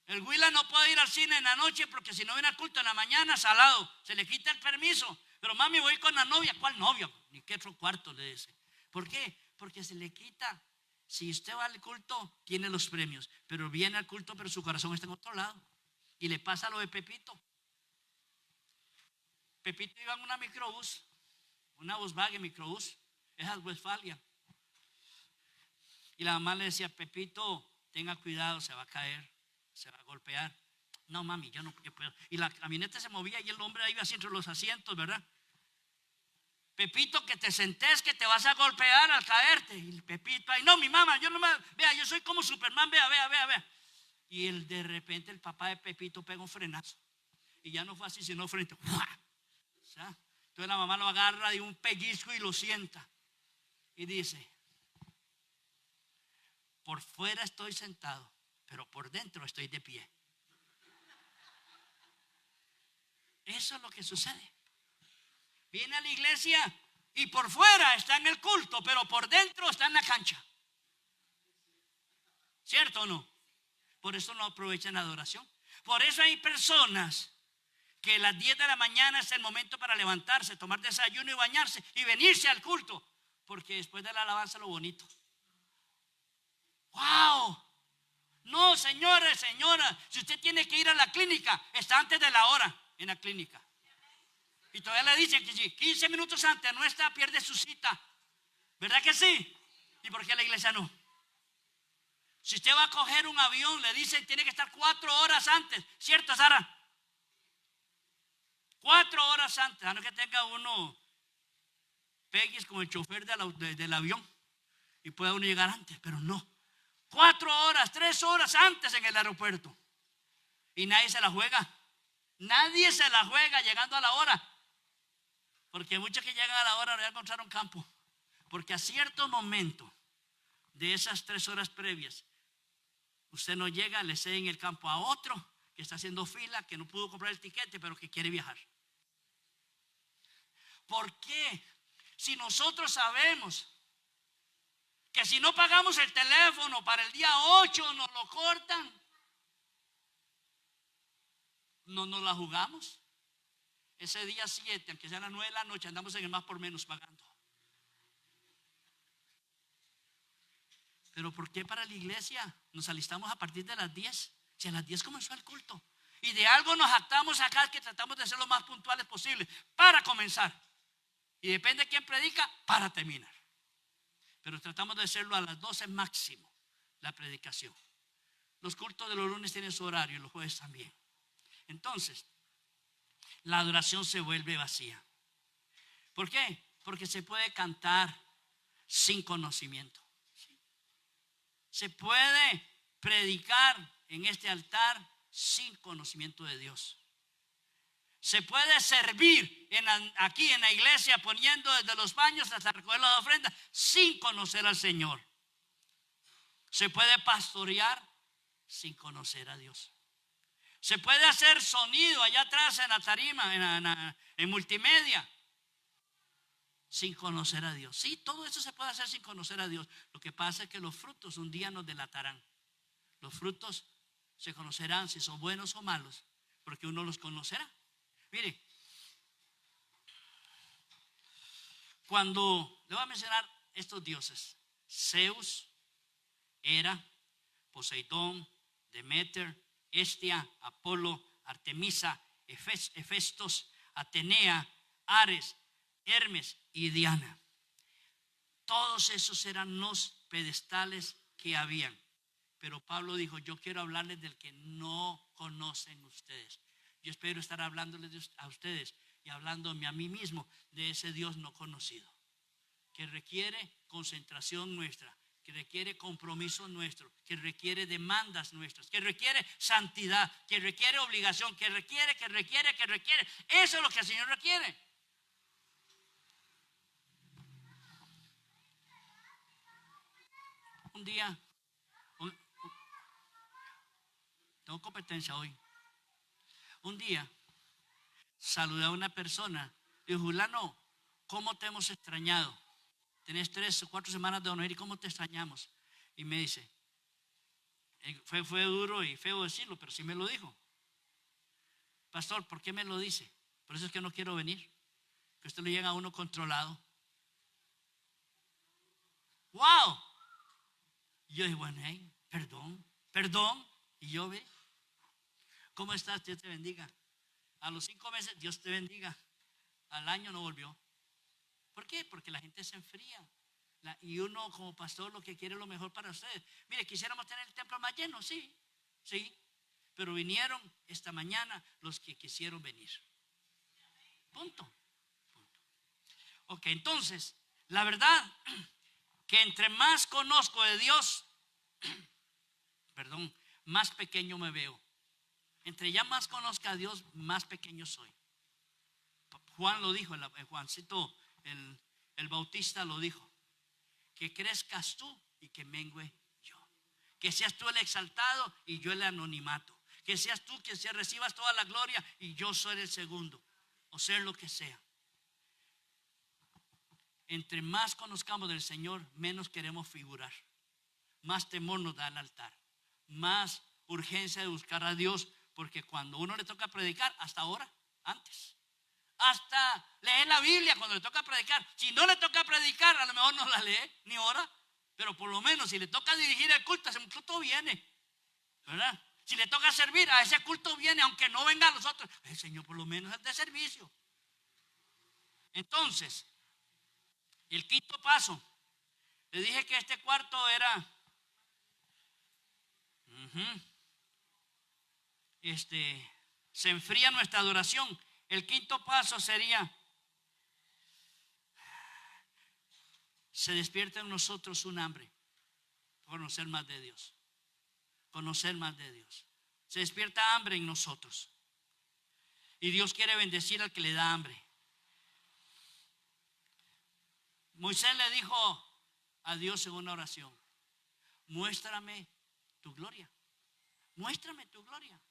El Huila no puede ir al cine en la noche porque si no viene al culto en la mañana, salado. Se le quita el permiso. Pero mami, voy con la novia. ¿Cuál novia? Ni qué otro cuarto le dice. ¿Por qué? Porque se le quita. Si usted va al culto, tiene los premios. Pero viene al culto, pero su corazón está en otro lado. Y le pasa lo de Pepito. Pepito iba en una microbús, una Volkswagen microbús, esa es Westfalia. Y la mamá le decía, Pepito, tenga cuidado, se va a caer, se va a golpear. No, mami, yo no puedo. Y la camioneta se movía y el hombre iba así entre los asientos, ¿verdad? Pepito, que te sentés, que te vas a golpear al caerte. Y Pepito, ay, no, mi mamá, yo no me, vea, yo soy como Superman, vea. Y de repente el papá de Pepito pega un frenazo. y ya no fue así, sino frente. O sea, entonces la mamá lo agarra de un pellizco y lo sienta. Y dice, por fuera estoy sentado, pero por dentro estoy de pie. Eso es lo que sucede. Viene a la iglesia y por fuera está en el culto, pero por dentro está en la cancha. ¿Cierto o no? Por eso no aprovechan la adoración. Por eso hay personas que a las 10 de la mañana es el momento para levantarse, tomar desayuno y bañarse y venirse al culto. Porque después de la alabanza lo bonito. ¡Wow! No, señores, señora, si usted tiene que ir a la clínica, está antes de la hora en la clínica. Y todavía le dicen que si 15 minutos antes no está, pierde su cita. ¿Verdad que sí? ¿Y por qué la iglesia no? Si usted va a coger un avión, le dicen que tiene que estar 4 horas antes. ¿Cierto, Sara? 4 horas antes, a no que tenga uno pegues como el chofer del avión y pueda uno llegar antes, pero no. 4 horas, 3 horas antes en el aeropuerto. Y nadie se la juega. Nadie se la juega llegando a la hora. Porque muchos que llegan a la hora no encontraron campo. Porque a cierto momento de esas 3 horas previas, usted no llega, le ceden el campo a otro que está haciendo fila, que no pudo comprar el tiquete, pero que quiere viajar. ¿Por qué? Si nosotros sabemos que si no pagamos el teléfono para el día 8 nos lo cortan, no nos la jugamos. Ese día 7, aunque sean las 9 de la noche, andamos en el más por menos pagando. Pero ¿por qué para la iglesia nos alistamos a partir de las 10? Si a las 10 comenzó el culto. Y de algo nos jactamos acá, que tratamos de ser lo más puntuales posible para comenzar. Y depende de quién predica para terminar. Pero tratamos de hacerlo a las 12 máximo, la predicación. Los cultos de los lunes tienen su horario y los jueves también. Entonces, la adoración se vuelve vacía. ¿Por qué? Porque se puede cantar sin conocimiento. Se puede predicar en este altar sin conocimiento de Dios. Se puede servir aquí en la iglesia poniendo desde los baños hasta recoger las ofrendas sin conocer al Señor. Se puede pastorear sin conocer a Dios. Se puede hacer sonido allá atrás en la tarima, en multimedia, sin conocer a Dios. Sí, todo eso se puede hacer sin conocer a Dios. Lo que pasa es que los frutos un día nos delatarán. Los frutos se conocerán si son buenos o malos, porque uno los conocerá. Mire, cuando le voy a mencionar estos dioses: Zeus, Hera, Poseidón, Demeter, Hestia, Apolo, Artemisa, Hefestos, Atenea, Ares, Hermes y Diana. Todos esos eran los pedestales que habían. Pero Pablo dijo: yo quiero hablarles del que no conocen ustedes. Yo espero estar hablándoles a ustedes y hablándome a mí mismo de ese Dios no conocido, que requiere concentración nuestra, que requiere compromiso nuestro, que requiere demandas nuestras, que requiere santidad, que requiere obligación, que requiere. Eso es lo que el Señor requiere. Un día, tengo competencia hoy. Un día saludé a una persona y dijo: Julano, ¿cómo te hemos extrañado? Tenés 3 o 4 semanas de no ir, ¿y cómo te extrañamos? Y me dice, fue duro y feo decirlo, pero sí me lo dijo: pastor, ¿por qué me lo dice? Por eso es que no quiero venir, que usted lo llega a uno controlado. ¡Wow! Y yo dije: bueno, hey, perdón. Y yo ve, ¿cómo estás? Dios te bendiga. A los 5 meses, Dios te bendiga. Al año no volvió. ¿Por qué? Porque la gente se enfría. Y uno como pastor lo que quiere es lo mejor para ustedes. Mire, quisiéramos tener el templo más lleno, sí. Pero vinieron esta mañana los que quisieron venir. Punto. Ok, entonces, la verdad que entre más conozco de Dios, más pequeño me veo. Entre ya más conozca a Dios, más pequeño soy. Juan lo dijo, Juancito, el Bautista lo dijo. Que crezcas tú y que mengüe yo. Que seas tú el exaltado y yo el anonimato. Que seas tú que recibas toda la gloria y yo soy el segundo. O ser lo que sea. Entre más conozcamos del Señor, menos queremos figurar. Más temor nos da el altar. Más urgencia de buscar a Dios. Porque cuando uno le toca predicar, hasta ahora, antes. Hasta leer la Biblia cuando le toca predicar. Si no le toca predicar, a lo mejor no la lee ni ora. Pero por lo menos si le toca dirigir el culto, ese culto viene. ¿Verdad? Si le toca servir, a ese culto viene, aunque no venga a los otros. El Señor por lo menos es de servicio. Entonces, el quinto paso. Le dije que este cuarto era... se enfría nuestra adoración. El quinto paso sería: se despierta en nosotros un hambre por conocer más de Dios. Conocer más de Dios. Se despierta hambre en nosotros. Y Dios quiere bendecir al que le da hambre. Moisés le dijo a Dios en una oración: muéstrame tu gloria. Muéstrame tu gloria.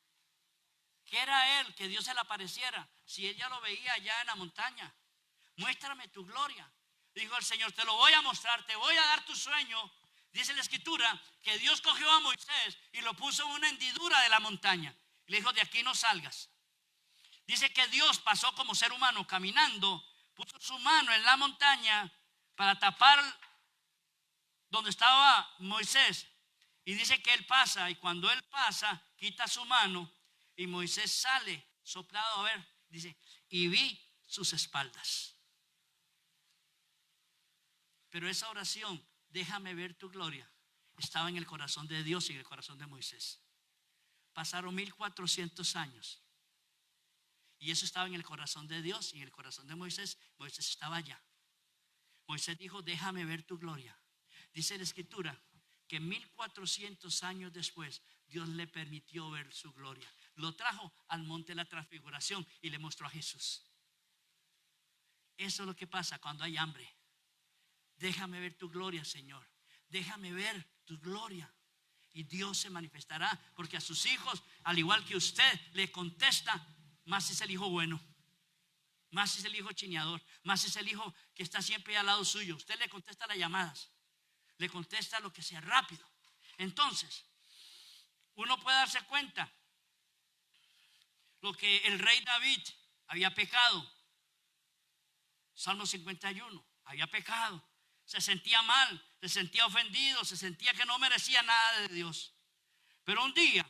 ¿Qué era él que Dios se le apareciera si él ya lo veía allá en la montaña? Muéstrame tu gloria. Dijo el Señor: te lo voy a mostrar, te voy a dar tu sueño. Dice la Escritura que Dios cogió a Moisés y lo puso en una hendidura de la montaña. Le dijo: de aquí no salgas. Dice que Dios pasó como ser humano caminando, puso su mano en la montaña para tapar donde estaba Moisés. Y dice que él pasa, y cuando él pasa, quita su mano. Y Moisés sale soplado, a ver, dice, y vi sus espaldas. Pero esa oración, déjame ver tu gloria, estaba en el corazón de Dios y en el corazón de Moisés. Pasaron 1400 años. Y eso estaba en el corazón de Dios y en el corazón de Moisés. Moisés estaba allá. Moisés dijo: déjame ver tu gloria. Dice la Escritura que 1400 años después Dios le permitió ver su gloria. Lo trajo al monte de la transfiguración y le mostró a Jesús. Eso es lo que pasa cuando hay hambre. Déjame ver tu gloria, Señor. Déjame ver tu gloria. Y Dios se manifestará, porque a sus hijos, al igual que usted, le contesta: más si es el hijo bueno, más si es el hijo chineador, más si es el hijo que está siempre al lado suyo. Usted le contesta las llamadas, le contesta lo que sea rápido. Entonces, uno puede darse cuenta lo que el rey David había pecado. Salmo 51, había pecado. Se sentía mal, se sentía ofendido, se sentía que no merecía nada de Dios. Pero un día,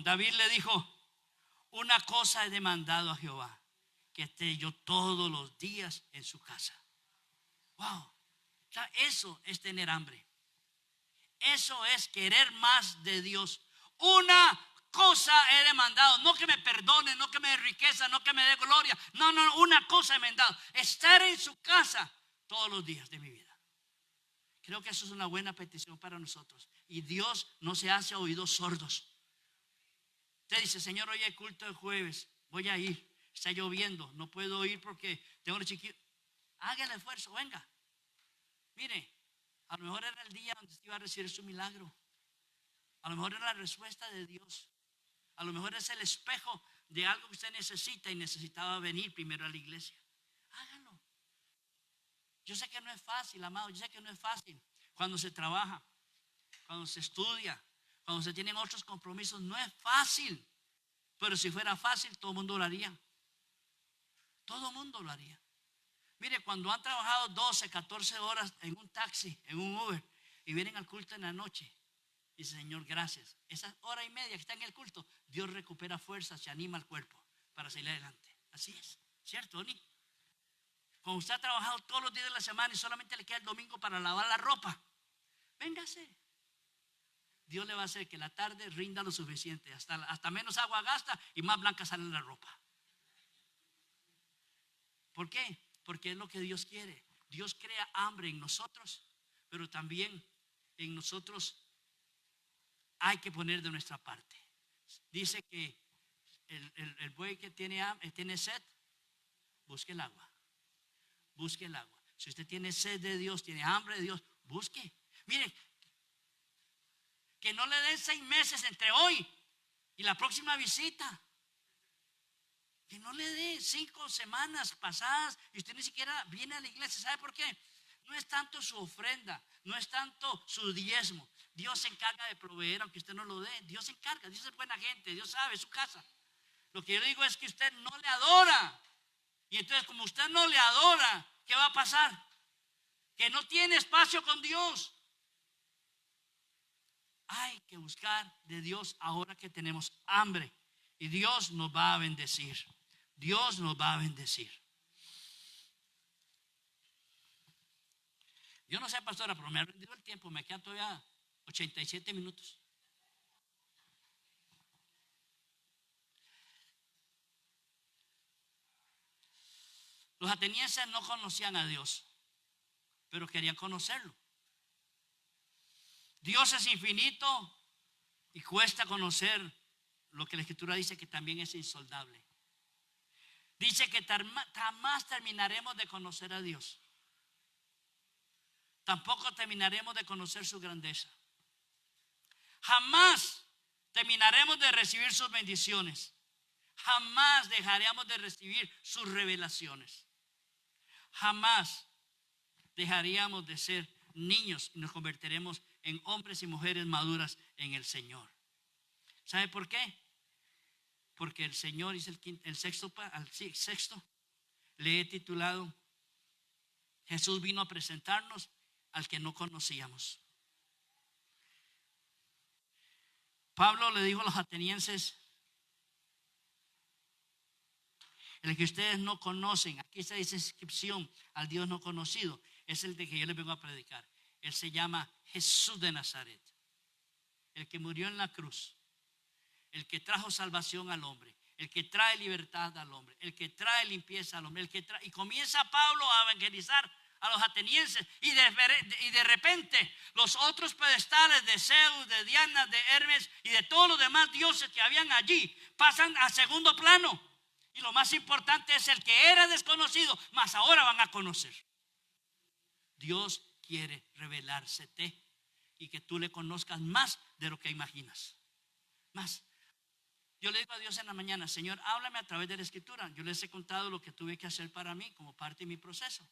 David le dijo: una cosa he demandado a Jehová, que esté yo todos los días en su casa. Wow, o sea, eso es tener hambre. Eso es querer más de Dios. Una cosa he demandado, no que me perdone, no que me dé riqueza, no que me dé gloria. No, una cosa he demandado: estar en su casa todos los días de mi vida. Creo que eso es una buena petición para nosotros. Y Dios no se hace oídos sordos. Usted dice: Señor, hoy hay culto de jueves, voy a ir. Está lloviendo, no puedo ir porque tengo los chiquitos. Haga el esfuerzo, venga. Mire, a lo mejor era el día donde usted iba a recibir su milagro. A lo mejor era la respuesta de Dios. A lo mejor es el espejo de algo que usted necesita y necesitaba venir primero a la iglesia. Hágalo. Yo sé que no es fácil, amado. Yo sé que no es fácil cuando se trabaja, cuando se estudia, cuando se tienen otros compromisos. No es fácil. Pero si fuera fácil, todo el mundo lo haría. Todo el mundo lo haría. Mire, cuando han trabajado 12, 14 horas en un taxi, en un Uber, y vienen al culto en la noche, dice: Señor, gracias. Esa hora y media que está en el culto, Dios recupera fuerzas, se anima al cuerpo para seguir adelante. Así es, ¿cierto, Oni? Cuando usted ha trabajado todos los días de la semana y solamente le queda el domingo para lavar la ropa, véngase. Dios le va a hacer que la tarde rinda lo suficiente, hasta menos agua gasta y más blanca sale la ropa. ¿Por qué? Porque es lo que Dios quiere. Dios crea hambre en nosotros, pero también en nosotros hay que poner de nuestra parte. Dice que el buey que tiene sed, busque el agua. Busque el agua. Si usted tiene sed de Dios, tiene hambre de Dios, busque. Mire, que no le den 6 meses entre hoy y la próxima visita. Que no le dé 5 semanas pasadas y usted ni siquiera viene a la iglesia. ¿Sabe por qué? No es tanto su ofrenda, no es tanto su diezmo. Dios se encarga de proveer aunque usted no lo dé. Dios se encarga, Dios es buena gente, Dios sabe, es su casa. Lo que yo digo es que usted no le adora. Y entonces como usted no le adora, ¿qué va a pasar? Que no tiene espacio con Dios. Hay que buscar de Dios ahora que tenemos hambre. Y Dios nos va a bendecir. Dios nos va a bendecir. Yo no sé, pastora, pero me ha rendido el tiempo. Me quedan todavía 87 minutos. Los atenienses no conocían a Dios, pero querían conocerlo. Dios es infinito y cuesta conocer lo que la Escritura dice que también es insondable. Dice que jamás terminaremos de conocer a Dios. Tampoco terminaremos de conocer su grandeza. Jamás terminaremos de recibir sus bendiciones. Jamás dejaremos de recibir sus revelaciones. Jamás dejaríamos de ser niños y nos convertiremos en hombres y mujeres maduras en el Señor. ¿Sabe por qué? Porque el Señor dice el sexto, le he titulado: Jesús vino a presentarnos al que no conocíamos. Pablo le dijo a los atenienses: el que ustedes no conocen, aquí está esa descripción al Dios no conocido, es el de que yo les vengo a predicar. Él se llama Jesús de Nazaret, el que murió en la cruz, el que trajo salvación al hombre, el que trae libertad al hombre, el que trae limpieza al hombre, y comienza Pablo a evangelizar a los atenienses, y de repente los otros pedestales de Zeus, de Diana, de Hermes y de todos los demás dioses que habían allí pasan a segundo plano, y lo más importante es el que era desconocido, mas ahora van a conocer. Dios quiere revelársete y que tú le conozcas más de lo que imaginas. Más. Yo le digo a Dios en la mañana: Señor, háblame a través de la Escritura. Yo les he contado lo que tuve que hacer para mí como parte de mi proceso.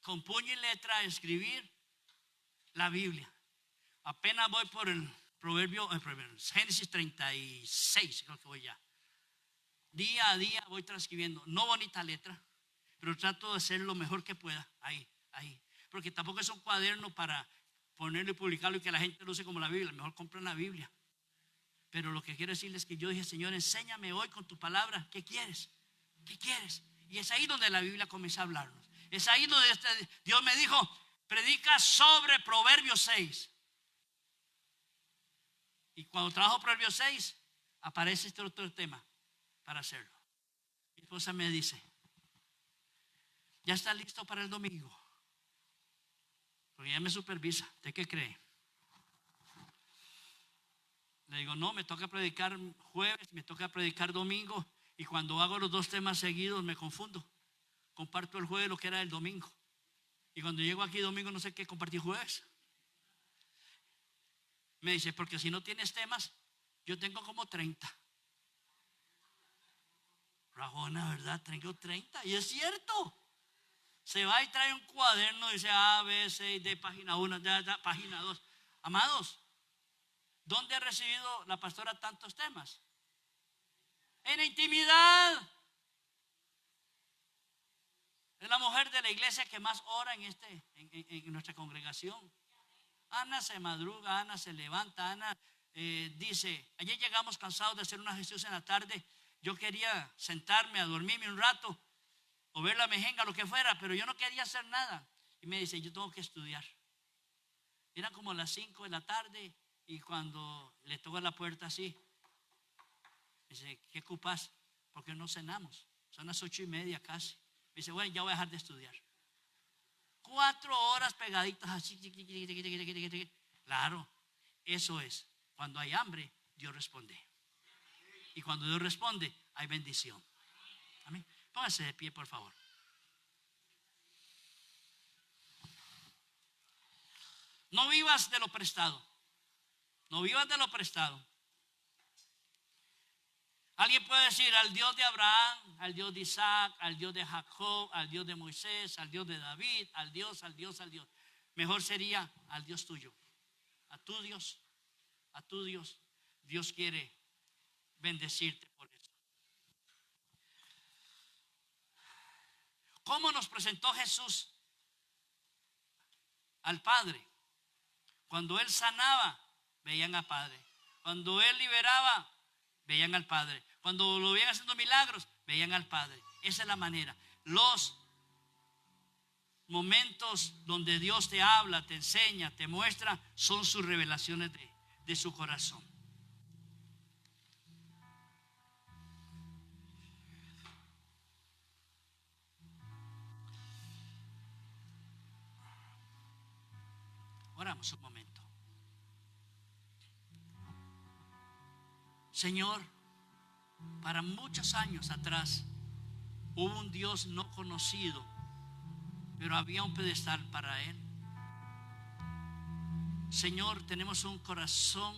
Con puño y letra escribir la Biblia. Apenas voy por el Génesis 36, creo que voy ya. Día a día voy transcribiendo. No bonita letra, pero trato de hacer lo mejor que pueda. Ahí. Porque tampoco es un cuaderno para ponerlo y publicarlo y que la gente lo use como la Biblia. Mejor compren la Biblia. Pero lo que quiero decirles es que yo dije: Señor, enséñame hoy con tu palabra. ¿Qué quieres? ¿Qué quieres? Y es ahí donde la Biblia comienza a hablarnos. Es ahí donde Dios me dijo: predica sobre Proverbios 6. Y cuando trabajo Proverbios 6, aparece este otro tema para hacerlo. Mi esposa me dice: ¿ya está listo para el domingo? Porque ella me supervisa. ¿Usted qué cree? Le digo: no, me toca predicar jueves, me toca predicar domingo, y cuando hago los 2 temas seguidos me confundo. Comparto el jueves lo que era el domingo, y cuando llego aquí domingo no sé qué compartir jueves. Me dice: porque si no tienes temas, yo tengo como 30. Rajona, ¿verdad? Tengo 30, y es cierto. Se va y trae un cuaderno, dice A, B, C, D, página 1, página 2. Amados, ¿dónde ha recibido la pastora tantos temas? En la intimidad. Es la mujer de la iglesia que más ora en nuestra congregación. Ana se madruga, Ana se levanta, Ana dice: ayer llegamos cansados de hacer una gestión en la tarde. Yo quería sentarme a dormirme un rato o ver la mejenga, lo que fuera, pero yo no quería hacer nada. Y me dice: yo tengo que estudiar. Eran como las 5 de la tarde, y cuando le toco la puerta así, me dice: ¿qué ocupas? Porque no cenamos. Son las 8:30 casi. Me dice: bueno, ya voy a dejar de estudiar. 4 horas pegaditas así. Claro, eso es. Cuando hay hambre, Dios responde. Y cuando Dios responde, hay bendición. Amén. Póngase de pie, por favor. No vivas de lo prestado. No vivas de lo prestado. Alguien puede decir al Dios de Abraham, al Dios de Isaac, al Dios de Jacob, al Dios de Moisés, al Dios de David, al Dios. Mejor sería al Dios tuyo. A tu Dios. Dios quiere bendecirte por eso. ¿Cómo nos presentó Jesús al Padre? Cuando Él sanaba, veían al Padre. Cuando Él liberaba, veían al Padre. Cuando lo veían haciendo milagros, veían al Padre. Esa es la manera. Los momentos donde Dios te habla, te enseña, te muestra, son sus revelaciones de su corazón. Oramos un momento. Señor, para muchos años atrás hubo un Dios no conocido, pero había un pedestal para Él. Señor, tenemos un corazón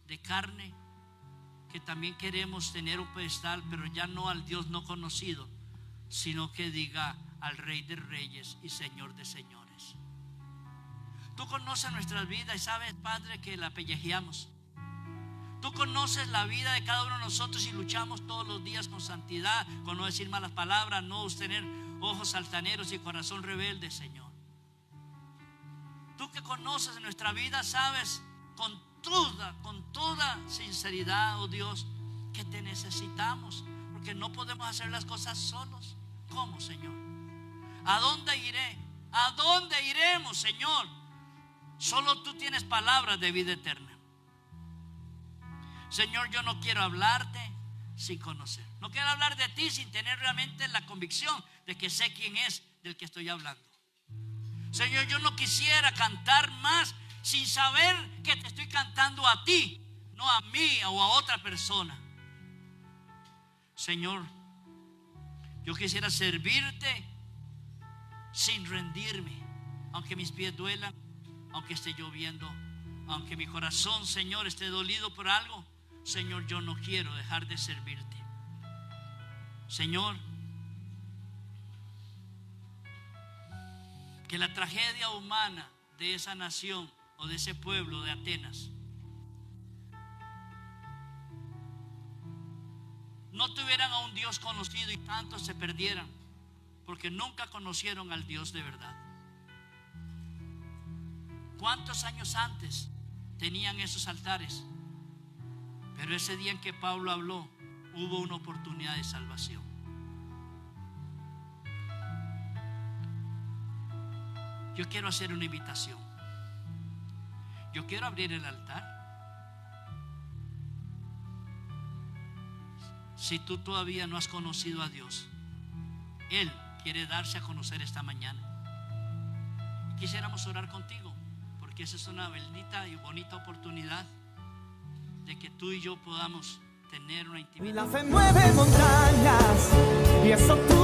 de carne que también queremos tener un pedestal, pero ya no al Dios no conocido, sino que diga al Rey de Reyes y Señor de Señores. Tú conoces nuestras vidas y sabes, Padre, que la pellejeamos. Tú conoces la vida de cada uno de nosotros y luchamos todos los días con santidad, con no decir malas palabras, no tener ojos altaneros y corazón rebelde, Señor. Tú que conoces nuestra vida, sabes con toda sinceridad, oh Dios, que te necesitamos, porque no podemos hacer las cosas solos. ¿Cómo, Señor? ¿A dónde iré? ¿A dónde iremos, Señor? Solo tú tienes palabras de vida eterna. Señor, yo no quiero hablarte sin conocer. No quiero hablar de ti sin tener realmente la convicción de que sé quién es del que estoy hablando. Señor, yo no quisiera cantar más sin saber que te estoy cantando a ti, no a mí o a otra persona. Señor, yo quisiera servirte sin rendirme, aunque mis pies duelan, aunque esté lloviendo, aunque mi corazón, Señor, esté dolido por algo. Señor, yo no quiero dejar de servirte. Señor, que la tragedia humana de esa nación o de ese pueblo de Atenas no tuvieran a un Dios conocido y tantos se perdieran porque nunca conocieron al Dios de verdad. ¿Cuántos años antes tenían esos altares? Pero ese día en que Pablo habló, hubo una oportunidad de salvación. Yo quiero hacer una invitación. Yo quiero abrir el altar. Si tú todavía no has conocido a Dios, Él quiere darse a conocer esta mañana. Quisiéramos orar contigo, porque esa es una bendita y bonita oportunidad de que tú y yo podamos tener una intimidad. La fe mueve montañas y eso tú